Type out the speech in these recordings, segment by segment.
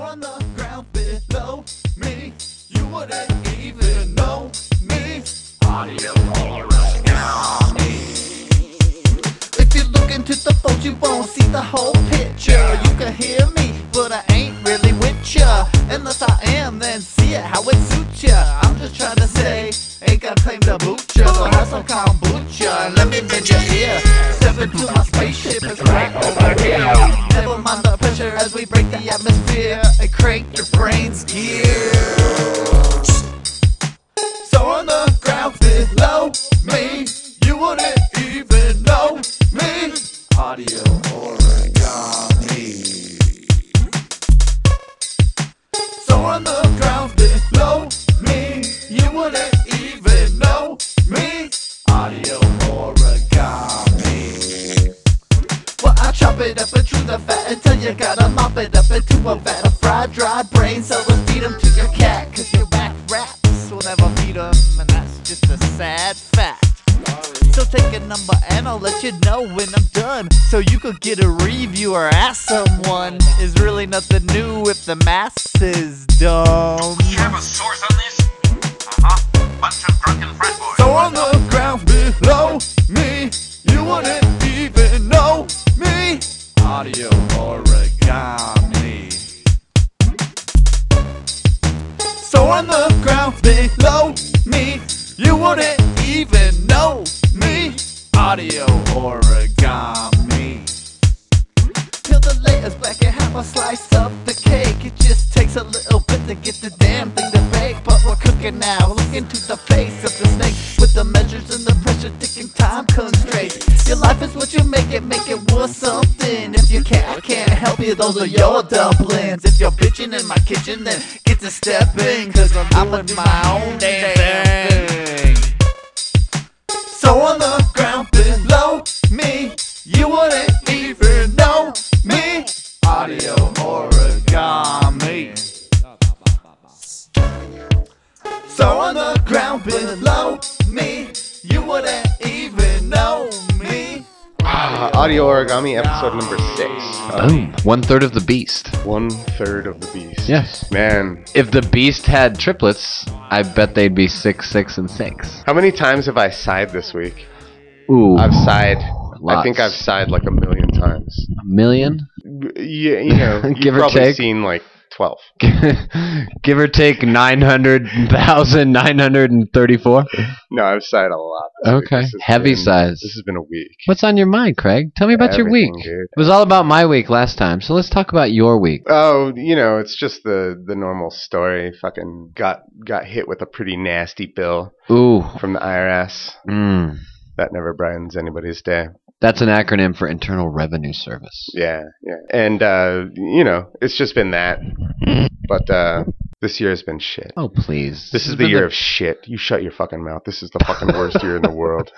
on the ground below me, you wouldn't even know me. Audio origami. If you look into the phones, you won't see the whole picture. You can hear me, but I ain't really with ya. Unless I am, then see it how it suits ya. I'm just trying to say, ain't got claim to boot ya, so have some kombucha and let me bend your ear. Step into my spaceship, it's right over here. Never mind the pressure as we break the atmosphere and crank your brain's gears. So on the ground below me, you wouldn't even know me. Audio origami. So on the ground below me, you wouldn't even know me. Audio origami. Well, I chop it up and chew the fat until you gotta mop it up into a vat of fried, dry brains. So let's feed them to your cat, cause your whack raps will never feed them, and that's just a sad fact. So take a number and I'll let you know when I'm done, so you could get a review or ask someone. Is really nothing new if the masses dumb. You have a source on this? Bunch of drunken frat boys. So on the ground below me, you wouldn't even know me. Audio origami. So on the ground below me, you wouldn't even know me. Audio origami. Peel the layers back and have a slice of the cake. It just takes a little bit to get the damn thing to bake, but we're cooking now. Look into the face of the snake with the measures and the pressure ticking time constraints. Your life is what you make it worth something. If you can't, I can't help you, those are your dumplings. If you're bitching in my kitchen, then get to step in, cause I'm doing my own damn thing. So on the ground below me, you wouldn't even know me. Audio origami. So on the ground below me, you wouldn't even know me. Audio Origami, episode number 6. Boom. 1/3 of the beast. 1/3 of the beast. Yes. Man, If the beast had triplets, I bet they'd be 6, 6, and 6. how many times have I sighed this week? Ooh. I've sighed. Lots. I think I've sighed like 1,000,000 times. A million? Yeah, you know, Give you've or probably take. seen like 12. Give or take 900,934. No, I've sighed a lot this week. Okay. This has Heavy been- sighs. This has been a week. What's on your mind, Craig? Tell me about your week. Everything, dude. It was all about my week last time, so let's talk about your week. Oh, you know, it's just the normal story. Fucking got hit with a pretty nasty bill Ooh. from the IRS. Mm. That never brightens anybody's day. That's an acronym for Internal Revenue Service. Yeah, yeah. And, you know, it's just been that. But this year has been shit. Oh, please. This is the year of shit. You shut your fucking mouth. This is the fucking worst year in the world.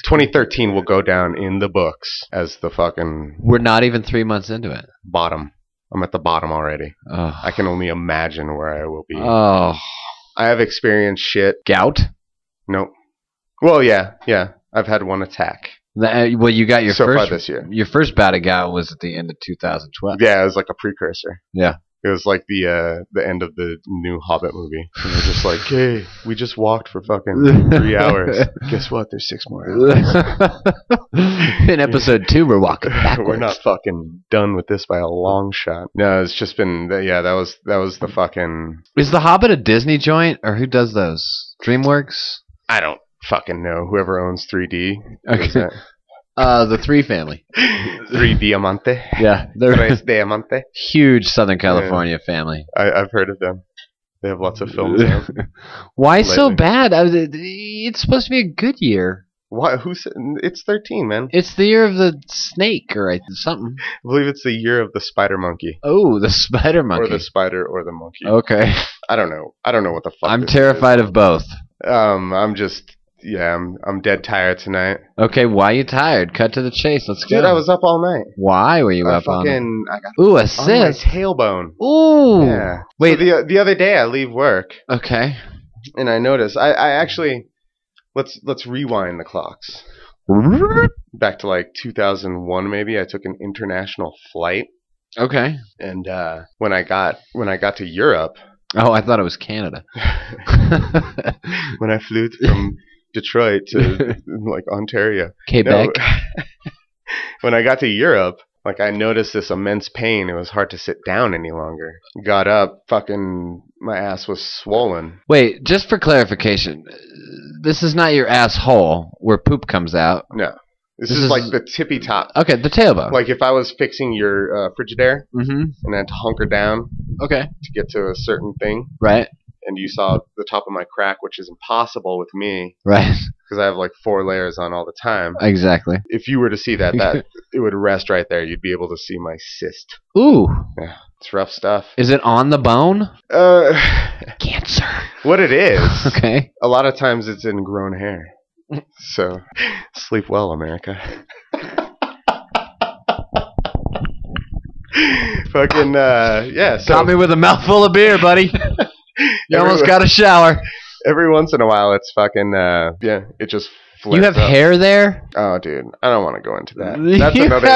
2013 will go down in the books as the fucking We're not even 3 months into it. bottom. I'm at the bottom already. Oh. I can only imagine where I will be. Oh. I have experienced shit. Gout? Nope. Well, yeah. I've had one attack. Well, you got your So far first this year. Your first bout of gout was at the end of 2012. Yeah, it was like a precursor. Yeah. It was like the end of the new Hobbit movie. And they're just like, hey, we just walked for fucking 3 hours. Guess what? There's 6 more hours. In episode 2, we're walking backwards. We're not fucking done with this by a long shot. No, it's just been, yeah, that was the fucking, Is the Hobbit a Disney joint, or who does those? DreamWorks? I don't fucking know. Whoever owns 3D. Okay. Is that? The Three family. 3 Diamante. Yeah, they're Tres Diamante. huge Southern California family. I've heard of them. They have lots of films out. Why so Lately. bad? It's supposed to be a good year. Why? It's 13, man. It's the year of the snake or something. I believe it's the year of the spider monkey. Oh, the spider monkey. Or the spider or the monkey. Okay. I don't know. I don't know what the fuck I'm this terrified of both. is. I'm just, yeah, I'm dead tired tonight. Okay, why are you tired? Cut to the chase. Let's go. Dude, I was up all night. Why were you I up on? I got Ooh, a on my cyst. tailbone. Ooh. Yeah. Wait. So the other day I leave work Okay. and I notice I actually let's rewind the clocks back to like 2001 maybe. I took an international flight Okay. And when I got to Europe, Oh, I thought it was Canada. when I flew from Detroit to like Ontario, Quebec. No, when I got to Europe, like I noticed this immense pain. It was hard to sit down any longer. Got up, fucking my ass was swollen. Wait, just for clarification, this is not your asshole where poop comes out. No, this is like the tippy top. Okay, the tailbone. Like if I was fixing your Frigidaire Mm-hmm. and I had to hunker down Okay. to get to a certain thing, Right. and you saw the top of my crack, which is impossible with me Right. because I have like 4 layers on all the time. Exactly. If you were to see that it would rest right there. You'd be able to see my cyst. Ooh. Yeah, it's rough stuff. Is it on the bone? Cancer. What it is, Okay. a lot of times it's ingrown hair. So, sleep well, America. Fucking, yeah. So Got me with a mouthful of beer, buddy. You almost got a shower. every once in a while, it's fucking, yeah, it just flares You have up. hair there? Oh, dude, I don't want to go into that. You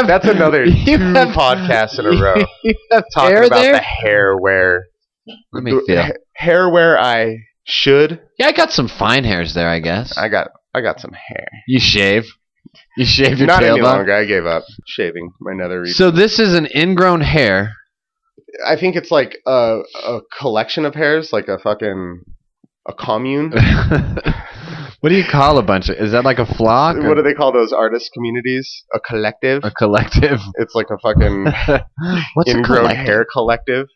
That's another you 2 have- podcasts in a row. You have Talking hair about there? the hair where Let me feel. hair where I should. Yeah, I got some fine hairs there, I guess. I got some hair. You shave? You shave your Not any tailbone? longer. I gave up shaving my nether region. So this is an ingrown hair. I think it's like a collection of hairs, like a commune. What do you call a bunch of? Is that like a flock? What do they call those artist communities? A collective. A collective. It's like a fucking What's a ingrown collective? hair collective,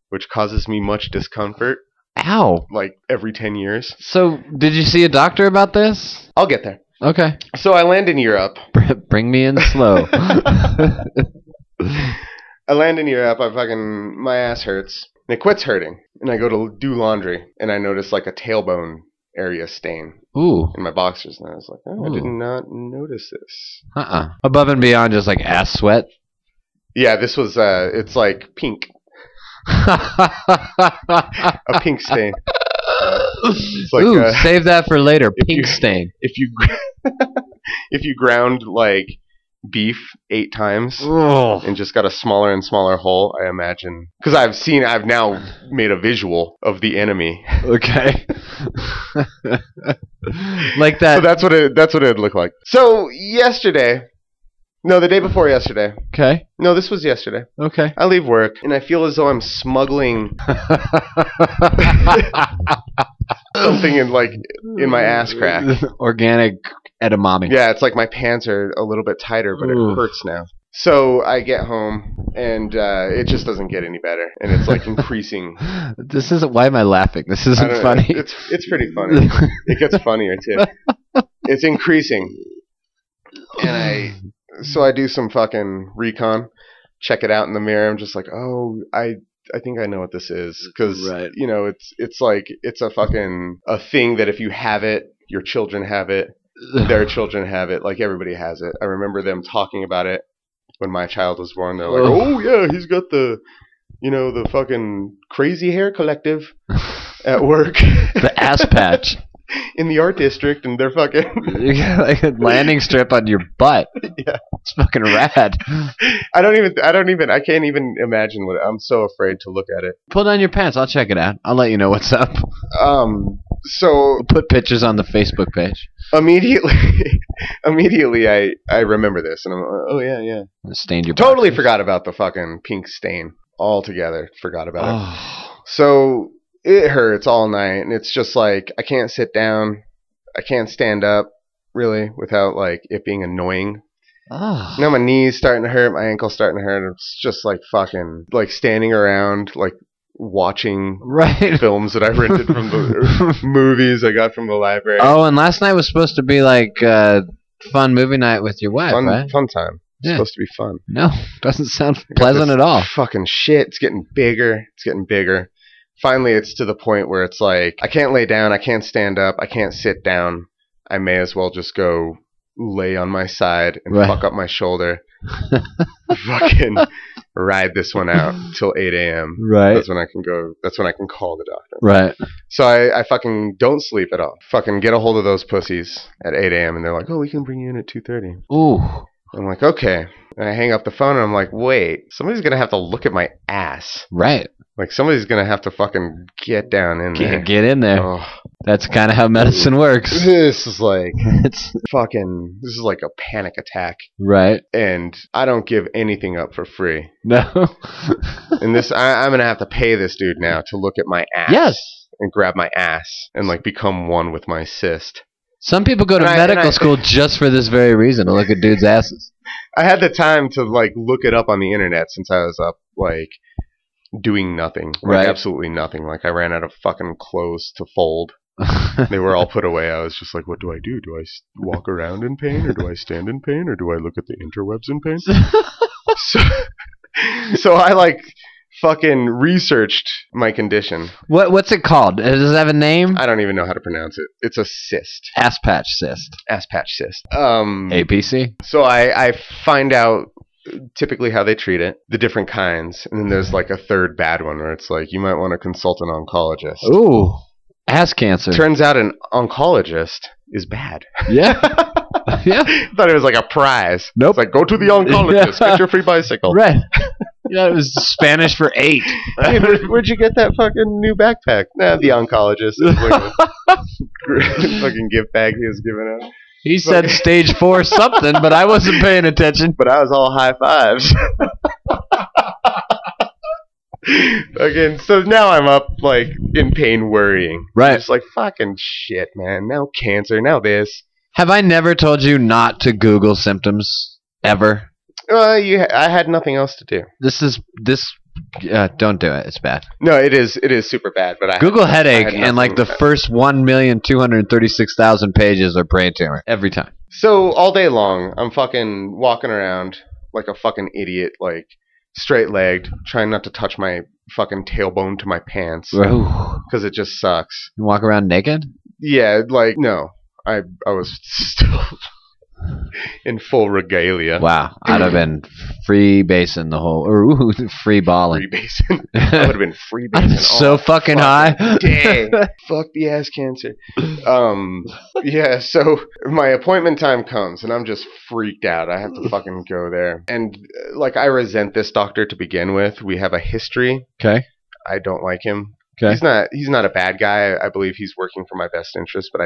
which causes me much discomfort. Ow. Like every 10 years. So did you see a doctor about this? I'll get there. Okay. So I land in Europe. Bring me in slow. I land in Europe. My ass hurts. And it quits hurting. And I go to do laundry. And I notice like a tailbone area stain Ooh. in my boxers. And I was like, oh, I did Ooh. not notice this. Above and beyond just like ass sweat. Yeah, this was, it's like pink. A pink stain. It's like, Ooh, save that for later. Pink you- stain. if you ground like beef 8 times Oh. and just got a smaller and smaller hole, I imagine, because I've now made a visual of the enemy. Okay. Like that. So that's what it'd look like. So the day before yesterday. Okay. No, this was yesterday. Okay. I leave work and I feel as though I'm smuggling something in my ass crack. Organic edamame. Yeah, it's like my pants are a little bit tighter, but Ooh. it hurts now. So I get home, and it just doesn't get any better, and it's like increasing. This isn't. Why am I laughing? This I isn't don't know, funny. It's pretty funny. It gets funnier too. It's increasing, and so I do some fucking recon, check it out in the mirror. I'm just like, oh, I think I know what this is, because Right. it's like it's a thing that if you have it, your children have it. Their children have it. Like everybody has it. I remember them talking about it when my child was born. They're like, "Oh yeah, he's got the fucking crazy hair collective at work, The ass patch. in the art district," and they're fucking. You got like a landing strip on your butt. Yeah. It's fucking rad. I can't even imagine what. I'm so afraid to look at it. Pull down your pants. I'll check it out. I'll let you know what's up. So We'll put pictures on the Facebook page. immediately, I remember this, and I'm like, oh yeah. Stained your Totally boxers. forgot about the fucking pink stain altogether. Forgot about it. Oh. So it hurts all night, and it's just like I can't sit down, I can't stand up really without like it being annoying. Oh. Now my knees starting to hurt, my ankle's starting to hurt. It's just like fucking like standing around like watching Right. films that I rented from the movies I got from the library. Oh, and last night was supposed to be like fun movie night with your wife, right? Fun time. It's Yeah. supposed to be fun. No, doesn't sound I got pleasant this at all. Fucking shit. It's getting bigger. Finally, it's to the point where it's like, I can't lay down. I can't stand up. I can't sit down. I may as well just go lay on my side and Right. fuck up my shoulder. Fucking ride this one out till 8 a.m. Right. That's when I can go. That's when I can call the doctor. Right. So I fucking don't sleep at all. Fucking get a hold of those pussies at 8 a.m. and they're like, oh, we can bring you in at 2:30. Ooh. I'm like, okay. And I hang up the phone and I'm like, wait, somebody's going to have to look at my ass. Right. Like, somebody's going to have to fucking get down in there. Get in there. Oh, That's kind of how medicine works. this is like It's this is like a panic attack. right. And I don't give anything up for free. No. And I'm going to have to pay this dude now to look at my ass. Yes. And grab my ass and like become one with my cyst. Some people go to medical school just for this very reason, to look at dudes' asses. I had the time to like look it up on the internet since I was up like doing nothing. Like Right. absolutely nothing. Like I ran out of fucking clothes to fold. They were all put away. I was just like, what do I do? Do I walk around in pain, or do I stand in pain, or do I look at the interwebs in pain? So I like fucking researched my condition. What's it called? Does it have a name? I don't even know how to pronounce it. It's a cyst. Ass patch cyst. Ass patch cyst. APC. So I find out typically how they treat it, the different kinds, and then there's like a third bad one where it's like you might want to consult an oncologist. Ooh, ass cancer. Turns out an oncologist is bad. Yeah. Yeah. I thought it was like a prize. Nope. It's like, go to the oncologist, get your free bicycle. Right. Yeah, it was Spanish for 8. Hey, where'd you get that fucking new backpack? Nah, the oncologist. It was like a fucking gift bag he was giving out. He said stage 4 something, but I wasn't paying attention. But I was all high fives. Again, so now I'm up like in pain, worrying. Right. Just like fucking shit, man. Now cancer. Now this. Have I never told you not to Google symptoms ever? I had nothing else to do. Don't do it. It's bad. No, it is super bad. But Google I headache, had and like the nothing. first 1,236,000 pages are brain tumor every time. So all day long, I'm fucking walking around like a fucking idiot, like straight-legged, trying not to touch my fucking tailbone to my pants Ooh. because it just sucks. You walk around naked? Yeah, like no, I was still in full regalia. Wow, I'd have been free basing the whole, or free balling. Free basin. I would have been free I'm basin. so fucking high. Day. Fuck the ass cancer. Yeah, so my appointment time comes and I'm just freaked out. I have to fucking go there. And like I resent this doctor to begin with. We have a history. Okay. I don't like him. Okay. He's not a bad guy. I believe he's working for my best interest, but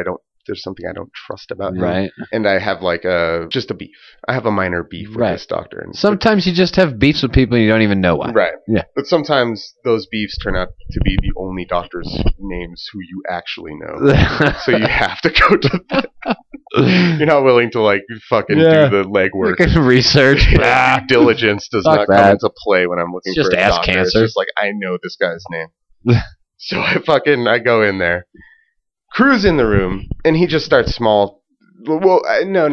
there's something I don't trust about him. Right. And I have like just a beef. I have a minor beef with Right. this doctor. And Sometimes you just have beefs with people and you don't even know why. right. Yeah. But sometimes those beefs turn out to be the only doctor's names who you actually know. So you have to go to that. You're not willing to like fucking Yeah. do the legwork. Research. Due diligence does Fuck not that. come into play when I'm looking It's just for a ass doctor. cancer. It's just like I know this guy's name. So I go in there, cruise in the room, and he just starts small. Well, no.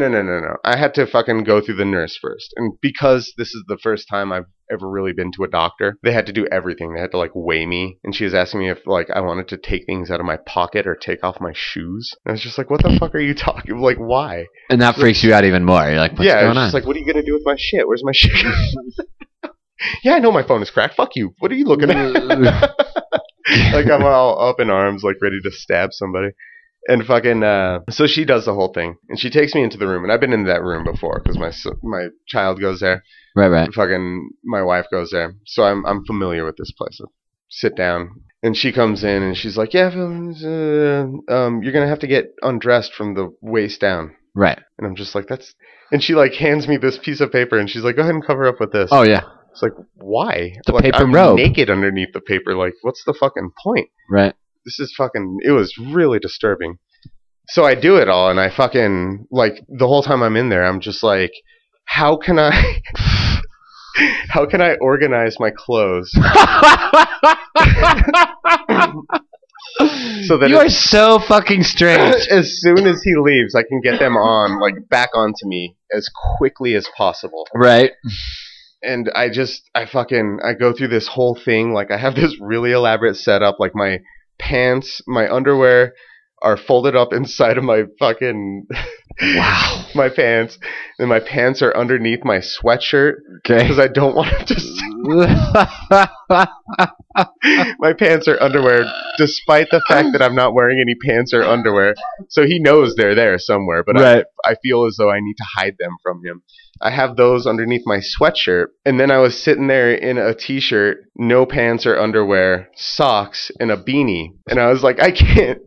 I had to fucking go through the nurse first. And because this is the first time I've ever really been to a doctor, they had to do everything. They had to like weigh me. And she was asking me if like I wanted to take things out of my pocket or take off my shoes. And I was just like, what the fuck are you talking? Like, why? And that freaks you out even more. You're like, what's Yeah, going it's on? just like, what are you going to do with my shit? Where's my shit? Yeah, I know my phone is cracked. Fuck you. What are you looking at? Like I'm all up in arms, like ready to stab somebody. And fucking, so she does the whole thing, and she takes me into the room, and I've been in that room before because my child goes there. Right. Fucking, my wife goes there, so I'm familiar with this place. Sit down, and she comes in, and she's like, "Yeah, you're gonna have to get undressed from the waist down." Right. And I'm just like, "That's," and she like hands me this piece of paper, and she's like, "Go ahead and cover up with this." Oh, yeah. It's like, why? The Like, paper I'm robe. naked underneath the paper. Like, what's the fucking point? Right. This is fucking, it was really disturbing. So I do it all, and I fucking, like, the whole time I'm in there, I'm just like, how can I organize my clothes so that You are so fucking strange. as soon as he leaves, I can get them on, like, back onto me as quickly as possible. Right. And I go through this whole thing, like, I have this really elaborate setup, like, my pants, my underwear are folded up inside of my fucking Wow. my pants, and my pants are underneath my sweatshirt Okay. because I don't want it to My pants are underwear, despite the fact that I'm not wearing any pants or underwear. So he knows they're there somewhere, but Right. I feel as though I need to hide them from him. I have those underneath my sweatshirt, and then I was sitting there in a t-shirt, no pants or underwear, socks, and a beanie, and I was like, I can't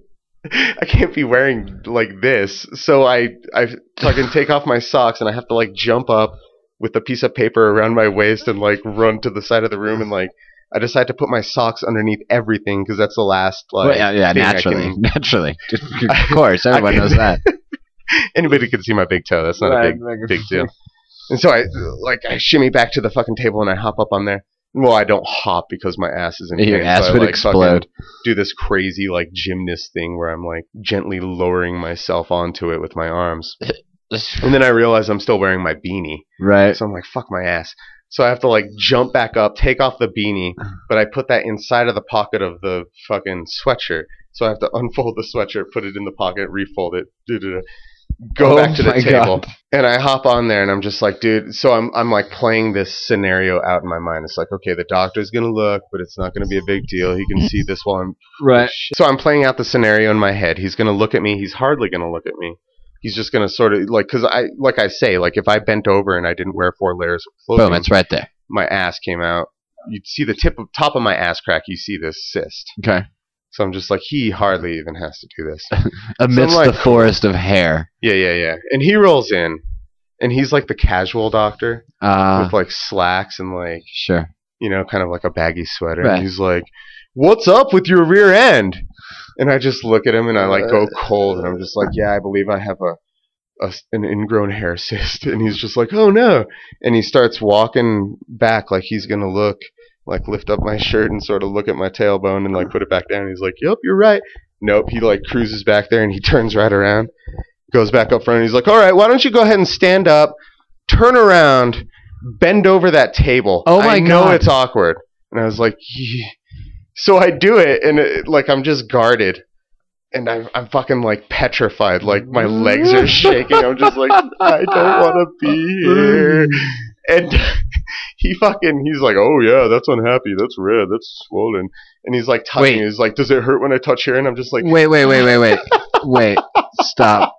be wearing like this. So I fucking take off my socks, and I have to like jump up with a piece of paper around my waist and like run to the side of the room, and like I decide to put my socks underneath everything because that's the last like yeah, thing naturally. Of course, everyone knows that. Anybody can see my big toe. That's not a big deal. And so I shimmy back to the fucking table and I hop up on there. Well, I don't hop because my ass is in pain. Your ass so would I, explode. Do this crazy like gymnast thing where I'm like gently lowering myself onto it with my arms. And then I realize I'm still wearing my beanie. Right. So I'm like, fuck my ass. So I have to like jump back up, take off the beanie, but I put that inside of the pocket of the fucking sweatshirt. So I have to unfold the sweatshirt, put it in the pocket, refold it, go back to the table. God. And I hop on there and I'm just like, dude, so I'm like playing this scenario out in my mind. It's like, okay, the doctor's going to look, but it's not going to be a big deal. He can see this while I'm... Right. So I'm playing out the scenario in my head. He's going to look at me. He's hardly going to look at me. He's just going to sort of, like, because I say, like, if I bent over and I didn't wear 4 layers of clothing, boom, it's right there. My ass came out. You'd see the top of my ass crack. You see this cyst. Okay. So I'm just like, he hardly even has to do this. Amidst the forest of hair. Yeah. And he rolls in, and he's like the casual doctor with, like, slacks and, like, sure, you know, kind of like a baggy sweater. Right. And he's like, what's up with your rear end? And I just look at him and I like go cold and I'm just like, yeah, I believe I have an ingrown hair cyst. And he's just like, oh no. And he starts walking back like he's going to look, like lift up my shirt and sort of look at my tailbone and like put it back down. He's like, yep, you're right. Nope. He like cruises back there and he turns right around, goes back up front. And he's like, all right, why don't you go ahead and stand up, turn around, bend over that table. Oh my God. I know it's awkward. And I was like, yeah. So I do it, and like I'm just guarded, and I'm fucking like petrified, like my legs are shaking. I'm just like, I don't want to be here. And he's like, oh yeah, that's unhappy, that's red, that's swollen, and he's like touching me. He's like, does it hurt when I touch here? And I'm just like, wait, wait, stop.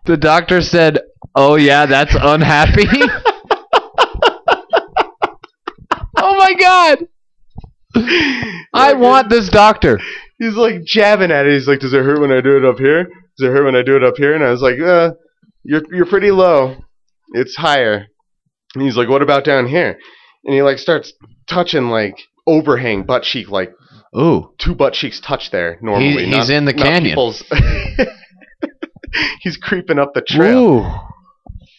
The doctor said, oh yeah, that's unhappy. Oh my God. I want this doctor. He's like jabbing at it. He's like, does it hurt when I do it up here? Does it hurt when I do it up here? And I was like, you're pretty low. It's higher. And he's like, what about down here? And he like starts touching like overhang butt cheek, like ooh, 2 butt cheeks touch there normally. He's in the canyon. He's creeping up the trail. Ooh.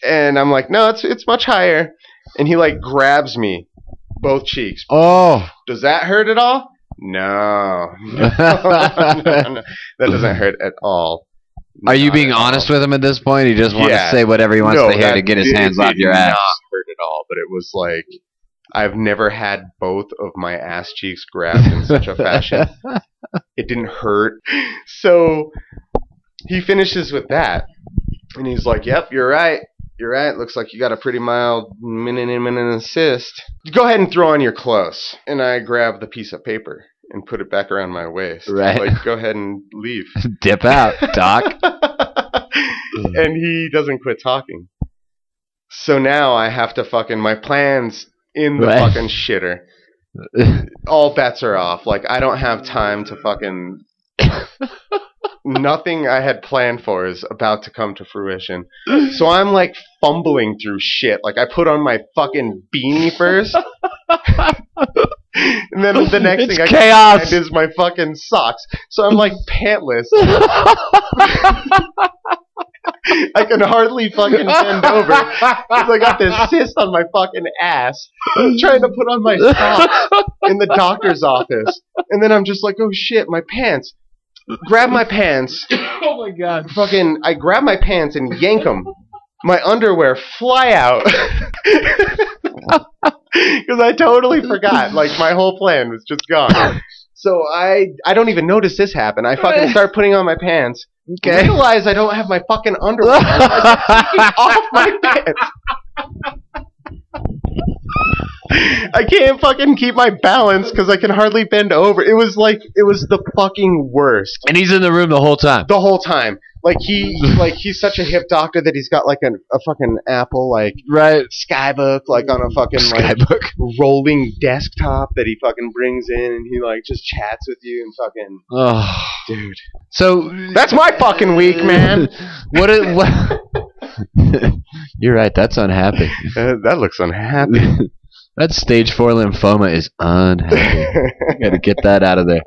And I'm like, no, it's much higher. And he like grabs me. Both cheeks. Oh. Does that hurt at all? No. That doesn't hurt at all. Are you being honest with him at this point? He just wants to say whatever he wants to hear to get his hands off your ass. Not hurt at all, but it was like I've never had both of my ass cheeks grabbed in such a fashion. It didn't hurt. So he finishes with that, and he's like, yep, you're right. You're right. Looks like you got a pretty mild minute cyst. Go ahead and throw on your clothes. And I grab the piece of paper and put it back around my waist. Right. Like, go ahead and leave. Dip out, doc. And he doesn't quit talking. So now I have to fucking, my plan's in the fucking shitter. All bets are off. Like, I don't have time to fucking... Nothing I had planned for is about to come to fruition. So I'm like fumbling through shit. Like I put on my fucking beanie first. And then the next thing I can find is my fucking socks. So I'm like pantless. I can hardly fucking bend over because I got this cyst on my fucking ass. I'm trying to put on my socks in the doctor's office. And then I'm just like, oh shit, my pants. Grab my pants. Oh my God. Fucking, I grab my pants and yank them. My underwear fly out. Because I totally forgot. Like, my whole plan was just gone. So I don't even notice this happen. I fucking start putting on my pants. Okay. I realize I don't have my fucking underwear. I start taking off my pants. I can't fucking keep my balance because I can hardly bend over. It was the fucking worst. And he's in the room the whole time. The whole time. He's such a hip doctor that he's got like a fucking Apple Right. Skybook on a fucking Skybook. rolling desktop that he fucking brings in, and he just chats with you and fucking Oh, dude. so That's my fucking week, man. what? You're right. That's unhappy. That looks unhappy. That stage 4 lymphoma is unhappy. Got to get that out of there.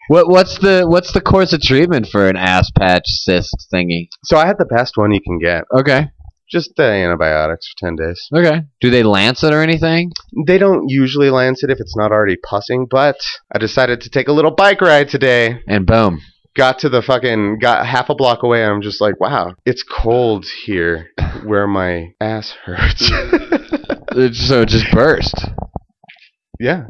What's the course of treatment for an ass patch cyst thingy? So I had the best one you can get. Okay. Just the antibiotics for 10 days. Okay. Do they lance it or anything? They don't usually lance it if it's not already pussing, but I decided to take a little bike ride today. And boom. Got half a block away, and I'm just like, wow, it's cold here where my ass hurts. So it just burst. Yeah.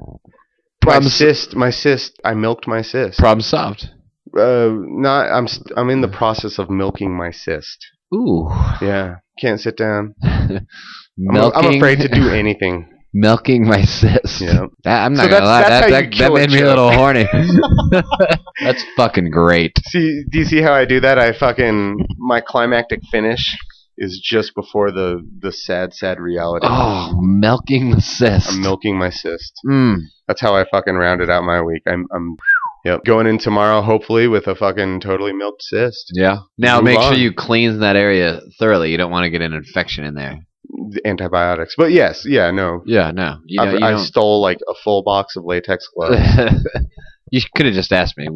My cyst, I milked my cyst. Problem solved. I'm in the process of milking my cyst. Ooh. Yeah. Can't sit down. Milking, I'm afraid to do anything. Milking my cyst. Yeah. I'm not gonna lie. That made me a little horny. That's fucking great. Do you see how I do that? My climactic finish is just before the sad reality. Oh, milking the cyst. I'm milking my cyst. Mm. That's how I fucking rounded out my week. I'm going in tomorrow hopefully with a fucking totally milked cyst. Yeah. Now Move make sure on. you cleanse that area thoroughly. You don't want to get an infection in there. Antibiotics. But yes, yeah, no. Yeah, no. I stole a full box of latex gloves. You could have just asked me.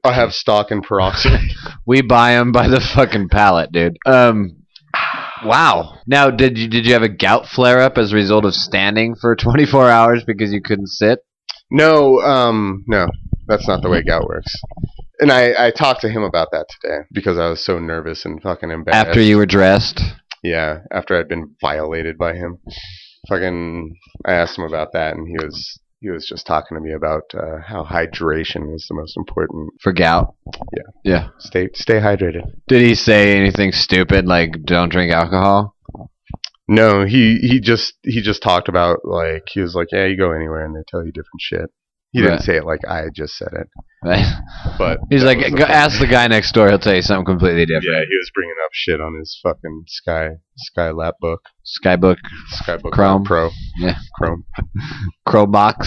I have stock in peroxide. We buy them by the fucking pallet, dude. Wow. Now, did you have a gout flare up as a result of standing for 24 hours because you couldn't sit? No, that's not the way gout works. And I talked to him about that today because I was so nervous and fucking embarrassed. After you were dressed? Yeah, after I'd been violated by him. I asked him about that, and he was just talking to me about how hydration was the most important. For gout? Yeah. Yeah. Stay hydrated. Did he say anything stupid like don't drink alcohol? No, he just talked about he was like, yeah, you go anywhere and they tell you different shit. He didn't say it like I just said it. Right. But he's like, ask the guy next door. He'll tell you something completely different. Yeah, he was bringing up shit on his fucking Sky lap book. Skybook Chrome Pro. Yeah. Chrome. Chromebox.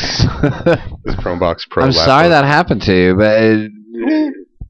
His Chromebox Pro. I'm sorry that happened to you, but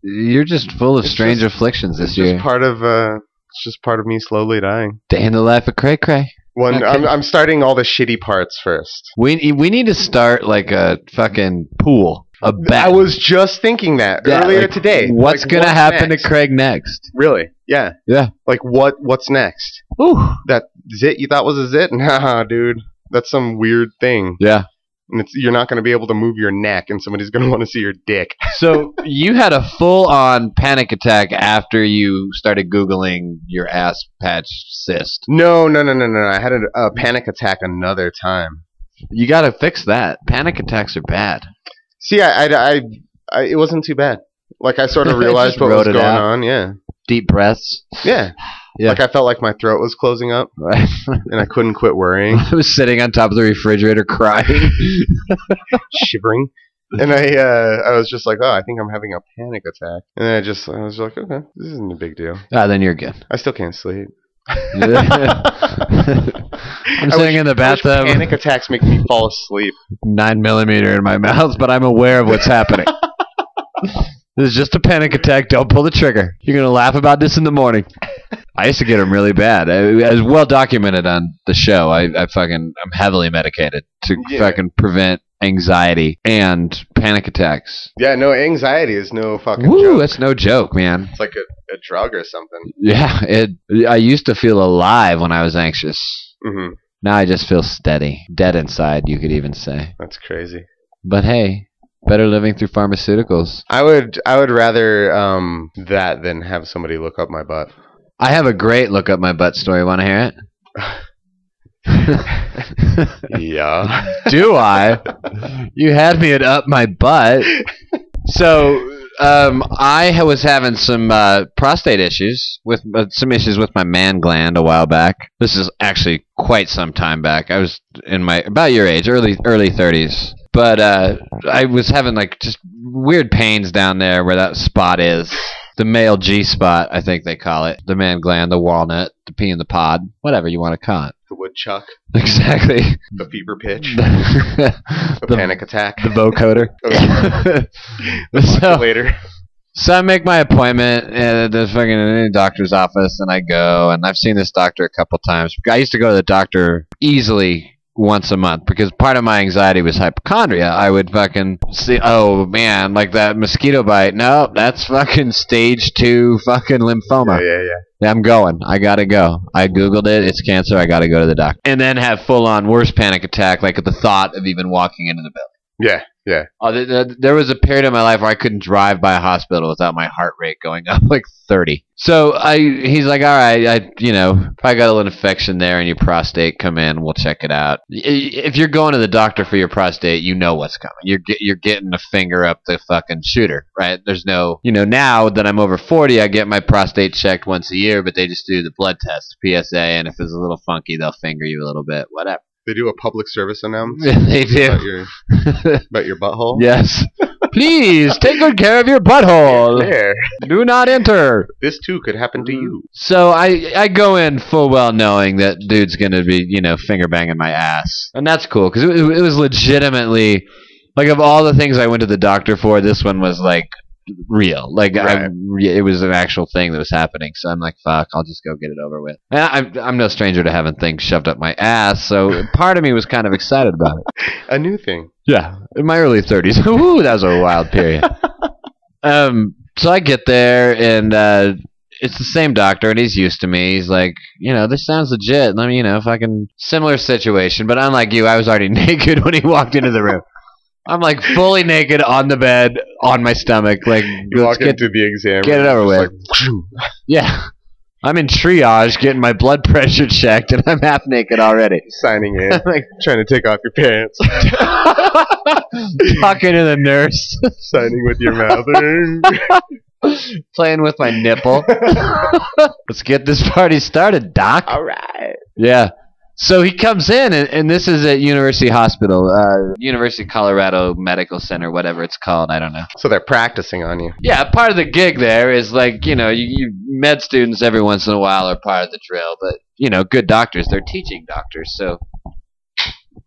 you're just full of strange afflictions this year. It's just part of me slowly dying. Day in the life of Cray Cray. I'm starting all the shitty parts first. We need to start a fucking pool. A bet. I was just thinking that earlier today. What's gonna happen to Craig next? Really? Yeah. Yeah. What's next? Ooh. That zit you thought was a zit? Nah, dude. That's some weird thing. Yeah. And you're not going to be able to move your neck, and somebody's going to want to see your dick. So you had a full-on panic attack after you started Googling your ass patch cyst. No. I had a panic attack another time. You got to fix that. Panic attacks are bad. See, it wasn't too bad. I sort of realized what was going on. Yeah. Deep breaths. Yeah. Yeah. I felt like my throat was closing up, right? And I couldn't quit worrying. I was sitting on top of the refrigerator crying, shivering, and I was just like, oh, I think I'm having a panic attack, and then I was like, okay, this isn't a big deal. Then you're good. I still can't sleep. I'm sitting in the bathtub. Panic attacks make me fall asleep. 9mm in my mouth, but I'm aware of what's happening. This is just a panic attack. Don't pull the trigger. You're going to laugh about this in the morning. I used to get them really bad. As well documented on the show, I'm heavily medicated to fucking prevent anxiety and panic attacks. Yeah, no, anxiety is no fucking joke. joke. That's no joke, man. It's like a drug or something. Yeah, I used to feel alive when I was anxious. Mm-hmm. Now I just feel steady. Dead inside, you could even say. That's crazy. But hey, better living through pharmaceuticals. I would rather that than have somebody look up my butt. I have a great look up my butt story. Want to hear it? Yeah. Do I? You had me at up my butt. So I was having some prostate issues with some issues with my man gland a while back. This is actually quite some time back. I was in my about your age, early 30s. But I was having like just weird pains down there where that spot is. The male G spot, I think they call it. The man gland, the walnut, the pea in the pod, whatever you want to call it. The woodchuck. Exactly. The fever pitch. The panic attack. The vocoder. So I make my appointment at the fucking doctor's office, and I go, and I've seen this doctor a couple times. I used to go to the doctor easily once a month because part of my anxiety was hypochondria. I would fucking see, oh man, like that mosquito bite. No, that's fucking stage 2 fucking lymphoma. Yeah, I'm going. I gotta go. I googled it. It's cancer. I gotta go to the doctor. And then have full-on worst panic attack, like at the thought of even walking into the building. Yeah. There was a period of my life where I couldn't drive by a hospital without my heart rate going up like 30. So he's like, all right, if I got a little infection there in your prostate, come in, we'll check it out. If you're going to the doctor for your prostate, you know what's coming. You're getting a finger up the fucking shooter, right? There's no, now that I'm over 40, I get my prostate checked once a year, but they just do the blood test, PSA, and if it's a little funky, they'll finger you a little bit, whatever. They do a public service announcement. They do. About your butthole? Yes. Please, take good care of your butthole. There. Do not enter. This too could happen to you. So I go in full well knowing that dude's going to be, finger banging my ass. And that's cool, because it was legitimately, like, of all the things I went to the doctor for, this one was, like, real. Like, right. It was an actual thing that was happening. So I'm like, fuck, I'll just go get it over with. And I'm no stranger to having things shoved up my ass, so part of me was kind of excited about it. A new thing. Yeah, in my early 30s. Ooh, that was a wild period. So I get there, and it's the same doctor, and he's used to me. He's like, this sounds legit. Let me, fucking similar situation. But unlike you, I was already naked when he walked into the room. I'm like fully naked on the bed, on my stomach. Like, you walk into the exam. Get it over with. Like, yeah. I'm in triage getting my blood pressure checked, and I'm half naked already. Signing in. Like, trying to take off your pants. Talking to the nurse. Signing with your mouth. Playing with my nipple. Let's get this party started, Doc. All right. Yeah. So he comes in, and this is at University Hospital, University of Colorado Medical Center, whatever it's called, I don't know. So they're practicing on you. Yeah, part of the gig there is like, you med students every once in a while are part of the drill, but, good doctors, they're teaching doctors, so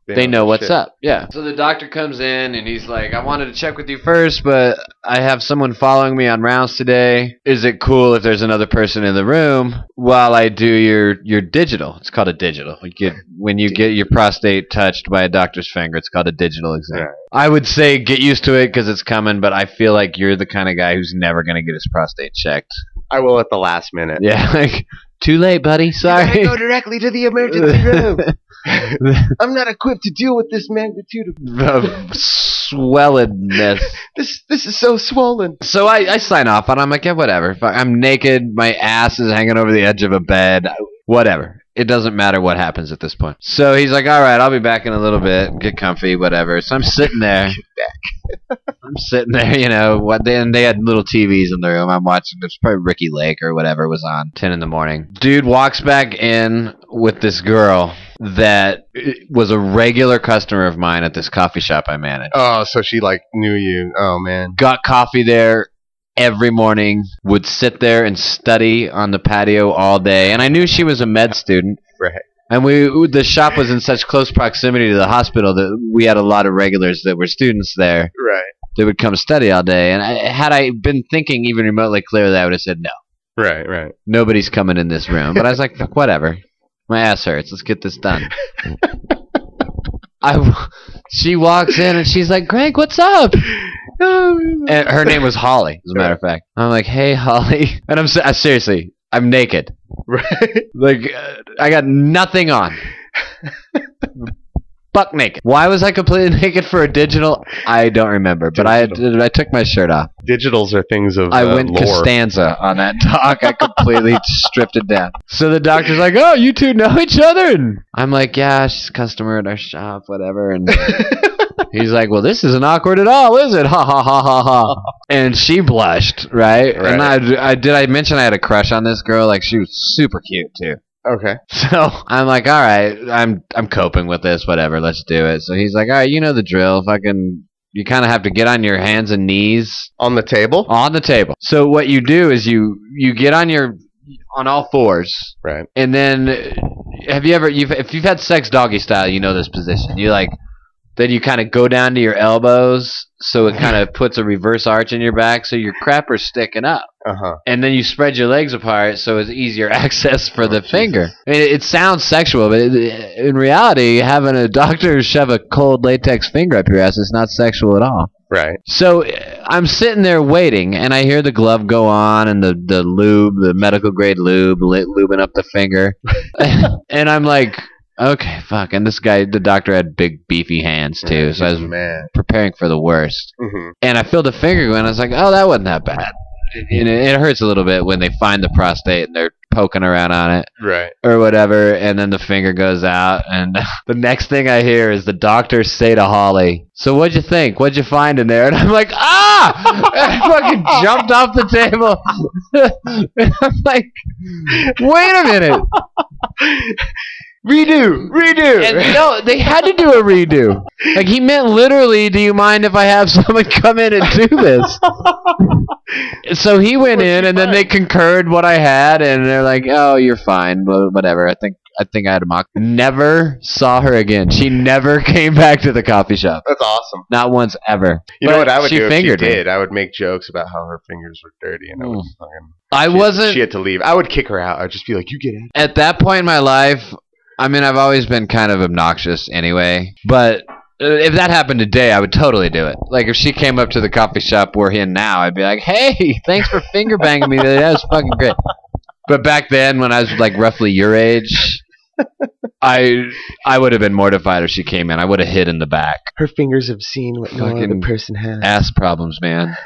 they know what's up. Yeah. So the doctor comes in, and he's like, I wanted to check with you first, but I have someone following me on rounds today. Is it cool if there's another person in the room while I do your digital? It's called a digital. When you get your prostate touched by a doctor's finger, it's called a digital exam. Right. I would say get used to it because it's coming, but I feel like you're the kind of guy who's never going to get his prostate checked. I will at the last minute. Yeah, like, too late, buddy. Sorry. You gotta go directly to the emergency room. I'm not equipped to deal with this magnitude of swelledness. This is so swollen. So I sign off, and I'm like, yeah, whatever. I'm naked. My ass is hanging over the edge of a bed. Whatever. It doesn't matter what happens at this point. So he's like, all right, I'll be back in a little bit. Get comfy, whatever. So I'm sitting there. I'm sitting there, and they had little TVs in the room. I'm watching, it's probably Ricky Lake or whatever was on, 10 in the morning. Dude walks back in with this girl that was a regular customer of mine at this coffee shop I managed. Oh, so she, like, knew you. Oh, man. Got coffee there every morning, would sit there and study on the patio all day. And I knew she was a med student. Right. And the shop was in such close proximity to the hospital that we had a lot of regulars that were students there. Right. They would come study all day. And had I been thinking even remotely clearly, I would have said no. Right. Nobody's coming in this room. But I was like, fuck, whatever. My ass hurts. Let's get this done. She walks in and she's like, Gregg, what's up? And her name was Holly, as a matter of fact. I'm like, hey, Holly. And I'm seriously, I'm naked. Right. Like, I got nothing on. Buck naked. Why was I completely naked for a digital? I don't remember, but I took my shirt off. Digitals are things of I went lore. Costanza on that talk. I completely stripped it down. So the doctor's like, oh, you two know each other? And I'm like, yeah, she's a customer at our shop, whatever. And He's like, well, this isn't awkward at all, is it? Ha ha ha ha ha. And she blushed, right? And I mention I had a crush on this girl? Like, she was super cute too. Okay. So I'm like, all right, I'm coping with this, whatever, let's do it. So he's like, all right, you know the drill. You kind of have to get on your hands and knees. On the table? On the table. So what you do is you get on all fours. Right. And then if you've had sex doggy style, you know this position. Then you kind of go down to your elbows, so it kind of puts a reverse arch in your back, so your crapper's sticking up. Uh-huh. And then you spread your legs apart, so it's easier access for the finger. I mean, it sounds sexual, but in reality, having a doctor shove a cold latex finger up your ass is not sexual at all. Right. So I'm sitting there waiting, and I hear the glove go on, and the lube, the medical grade lube, lubing up the finger. And I'm like, okay, fuck. And this guy, the doctor, had big, beefy hands, too. So I was preparing for the worst. Mm-hmm. And I feel the finger going. I was like, oh, that wasn't that bad. It hurts a little bit when they find the prostate and they're poking around on it. Right. Or whatever. And then the finger goes out. And the next thing I hear is the doctor say to Holly, so what'd you think? What'd you find in there? And I'm like, ah! And I fucking jumped off the table. And I'm like, wait a minute. Redo. And no, they had to do a redo. Like, he meant literally, do you mind if I have someone come in and do this? So he went in, and then they concurred what I had, and they're like, oh, you're fine, whatever. I think I had a mock. Never saw her again. She never came back to the coffee shop. That's awesome. Not once ever. You know what I would do if she did? I would make jokes about how her fingers were dirty, and she had to leave. I would kick her out. I'd just be like, you get in. At that point in my life, I mean, I've always been kind of obnoxious anyway, but if that happened today, I would totally do it. Like, if she came up to the coffee shop we're in now, I'd be like, hey, thanks for finger banging me. That was fucking great. But back then, when I was like roughly your age, I would have been mortified if she came in. I would have hid in the back. Her fingers have seen what no other person has. Ass problems, man.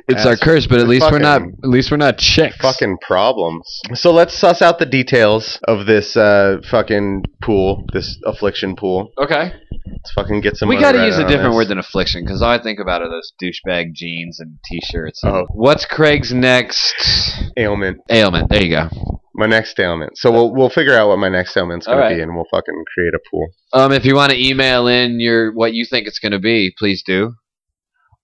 It's our curse, but at least we're not chicks. Fucking problems. So let's suss out the details of this fucking pool, this affliction pool. Okay. Let's fucking get some. We got to use a different word than affliction, because all I think about are those douchebag jeans and t-shirts. Oh. What's Craig's next ailment? Ailment. There you go. My next ailment. So we'll figure out what my next ailment's gonna be, and we'll fucking create a pool. If you want to email in what you think it's gonna be, please do.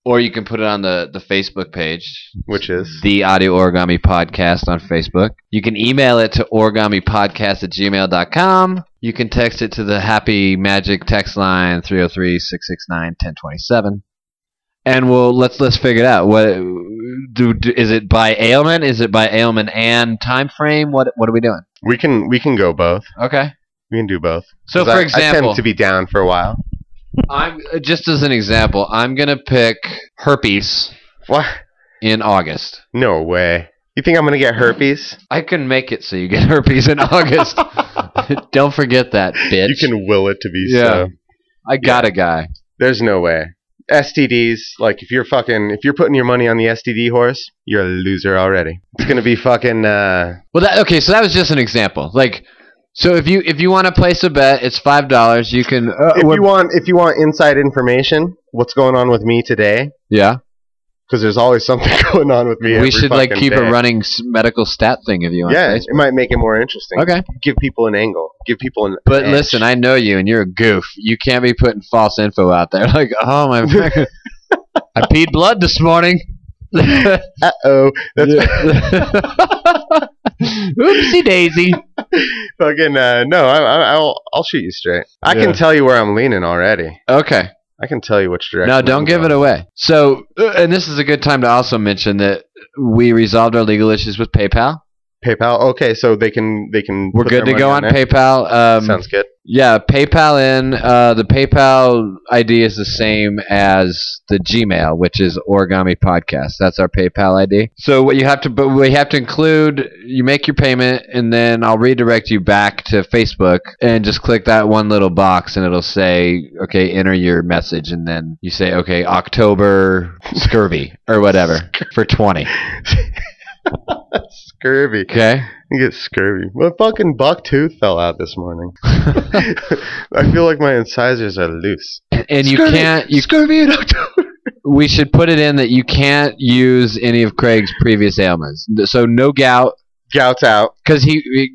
Or you can put it on the Facebook page. Which is? The Audio Origami Podcast on Facebook. You can email it to origamipodcast@gmail.com. You can text it to the Happy Magic text line 303-669-1027. And let's figure it out. Is it by ailment? Is it by ailment and time frame? What are we doing? We can go both. Okay. We can do both. So for example, I tend to be down for a while. Just as an example, I'm gonna pick herpes. What? In August. No way. You think I'm gonna get herpes? I can make it so you get herpes in August. Don't forget that, bitch. You can will it to be so. I got a guy. There's no way. STDs, like if you're putting your money on the STD horse, you're a loser already. It's gonna be fucking. So that was just an example. Like. So if you want to place a bet, it's $5. You can if you want inside information, what's going on with me today? Yeah, because there's always something going on with me. We should keep a running medical stat thing if you want. Yeah, it might make it more interesting. Okay, give people an angle. Give people an. But listen, I know you, and you're a goof. You can't be putting false info out there. Like, oh my, I peed blood this morning. Uh-oh. Oopsie daisy. Fucking no, I'll shoot you straight. I can tell you where I'm leaning already. Okay. I can tell you which direction. No, don't give it away. So, and this is a good time to also mention that we resolved our legal issues with PayPal. PayPal. Okay, so they can. We're good to go on PayPal. Sounds good. Yeah, PayPal in. The PayPal ID is the same as the Gmail, which is Origami Podcast. That's our PayPal ID. So what we have to include, you make your payment, and then I'll redirect you back to Facebook, and just click that one little box, and it'll say, okay, enter your message, and then you say, okay, October scurvy or whatever for 20. Scurvy. Okay. You get scurvy. My fucking buck tooth fell out this morning. I feel like my incisors are loose. And you Scurvy, can't. scurvy in October. We should put it in that you can't use any of Craig's previous ailments. So no gout. Gout's out. Because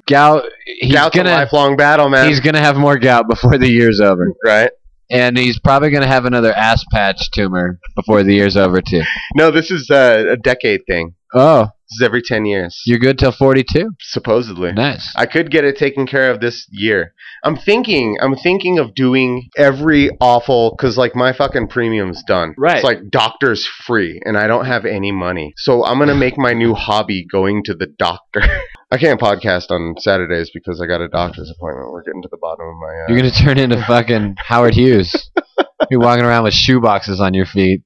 gout's a lifelong battle, man. He's gonna have more gout before the year's over. Right. And he's probably gonna have another ass patch tumor before the year's over too. No, this is a decade thing. Oh. This is every 10 years. You're good till 42? Supposedly. Nice. I could get it taken care of this year. I'm thinking of doing every awful, because like my fucking premium's done. Right. It's like doctor's free and I don't have any money. So I'm going to make my new hobby going to the doctor. I can't podcast on Saturdays because I got a doctor's appointment. We're getting to the bottom of my... You're going to turn into fucking Howard Hughes. You're walking around with shoe boxes on your feet.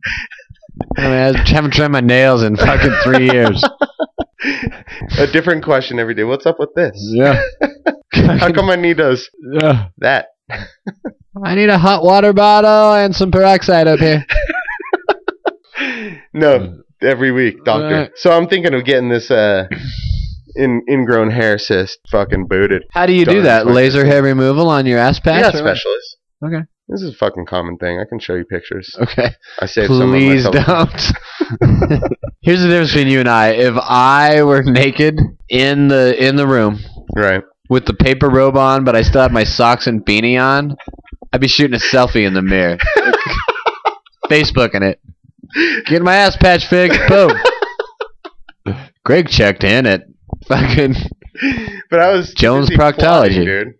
I mean, I haven't trimmed my nails in fucking 3 years. A different question every day. What's up with this? Yeah. How come I need that? I need a hot water bottle and some peroxide up here. No, every week, doctor. So I'm thinking of getting this ingrown hair cyst fucking booted. How do you do that? Laser hair removal on your ass patch? Yeah, specialist. Okay. This is a fucking common thing. I can show you pictures. Okay. I saved Please some of myself. don't. Here's the difference between you and I. If I were naked in the room, right, with the paper robe on, but I still have my socks and beanie on, I'd be shooting a selfie in the mirror, Facebooking it. Get my ass patch fixed. Boom. Gregg checked in at fucking. But I was Jones busy Proctology, plotting, dude.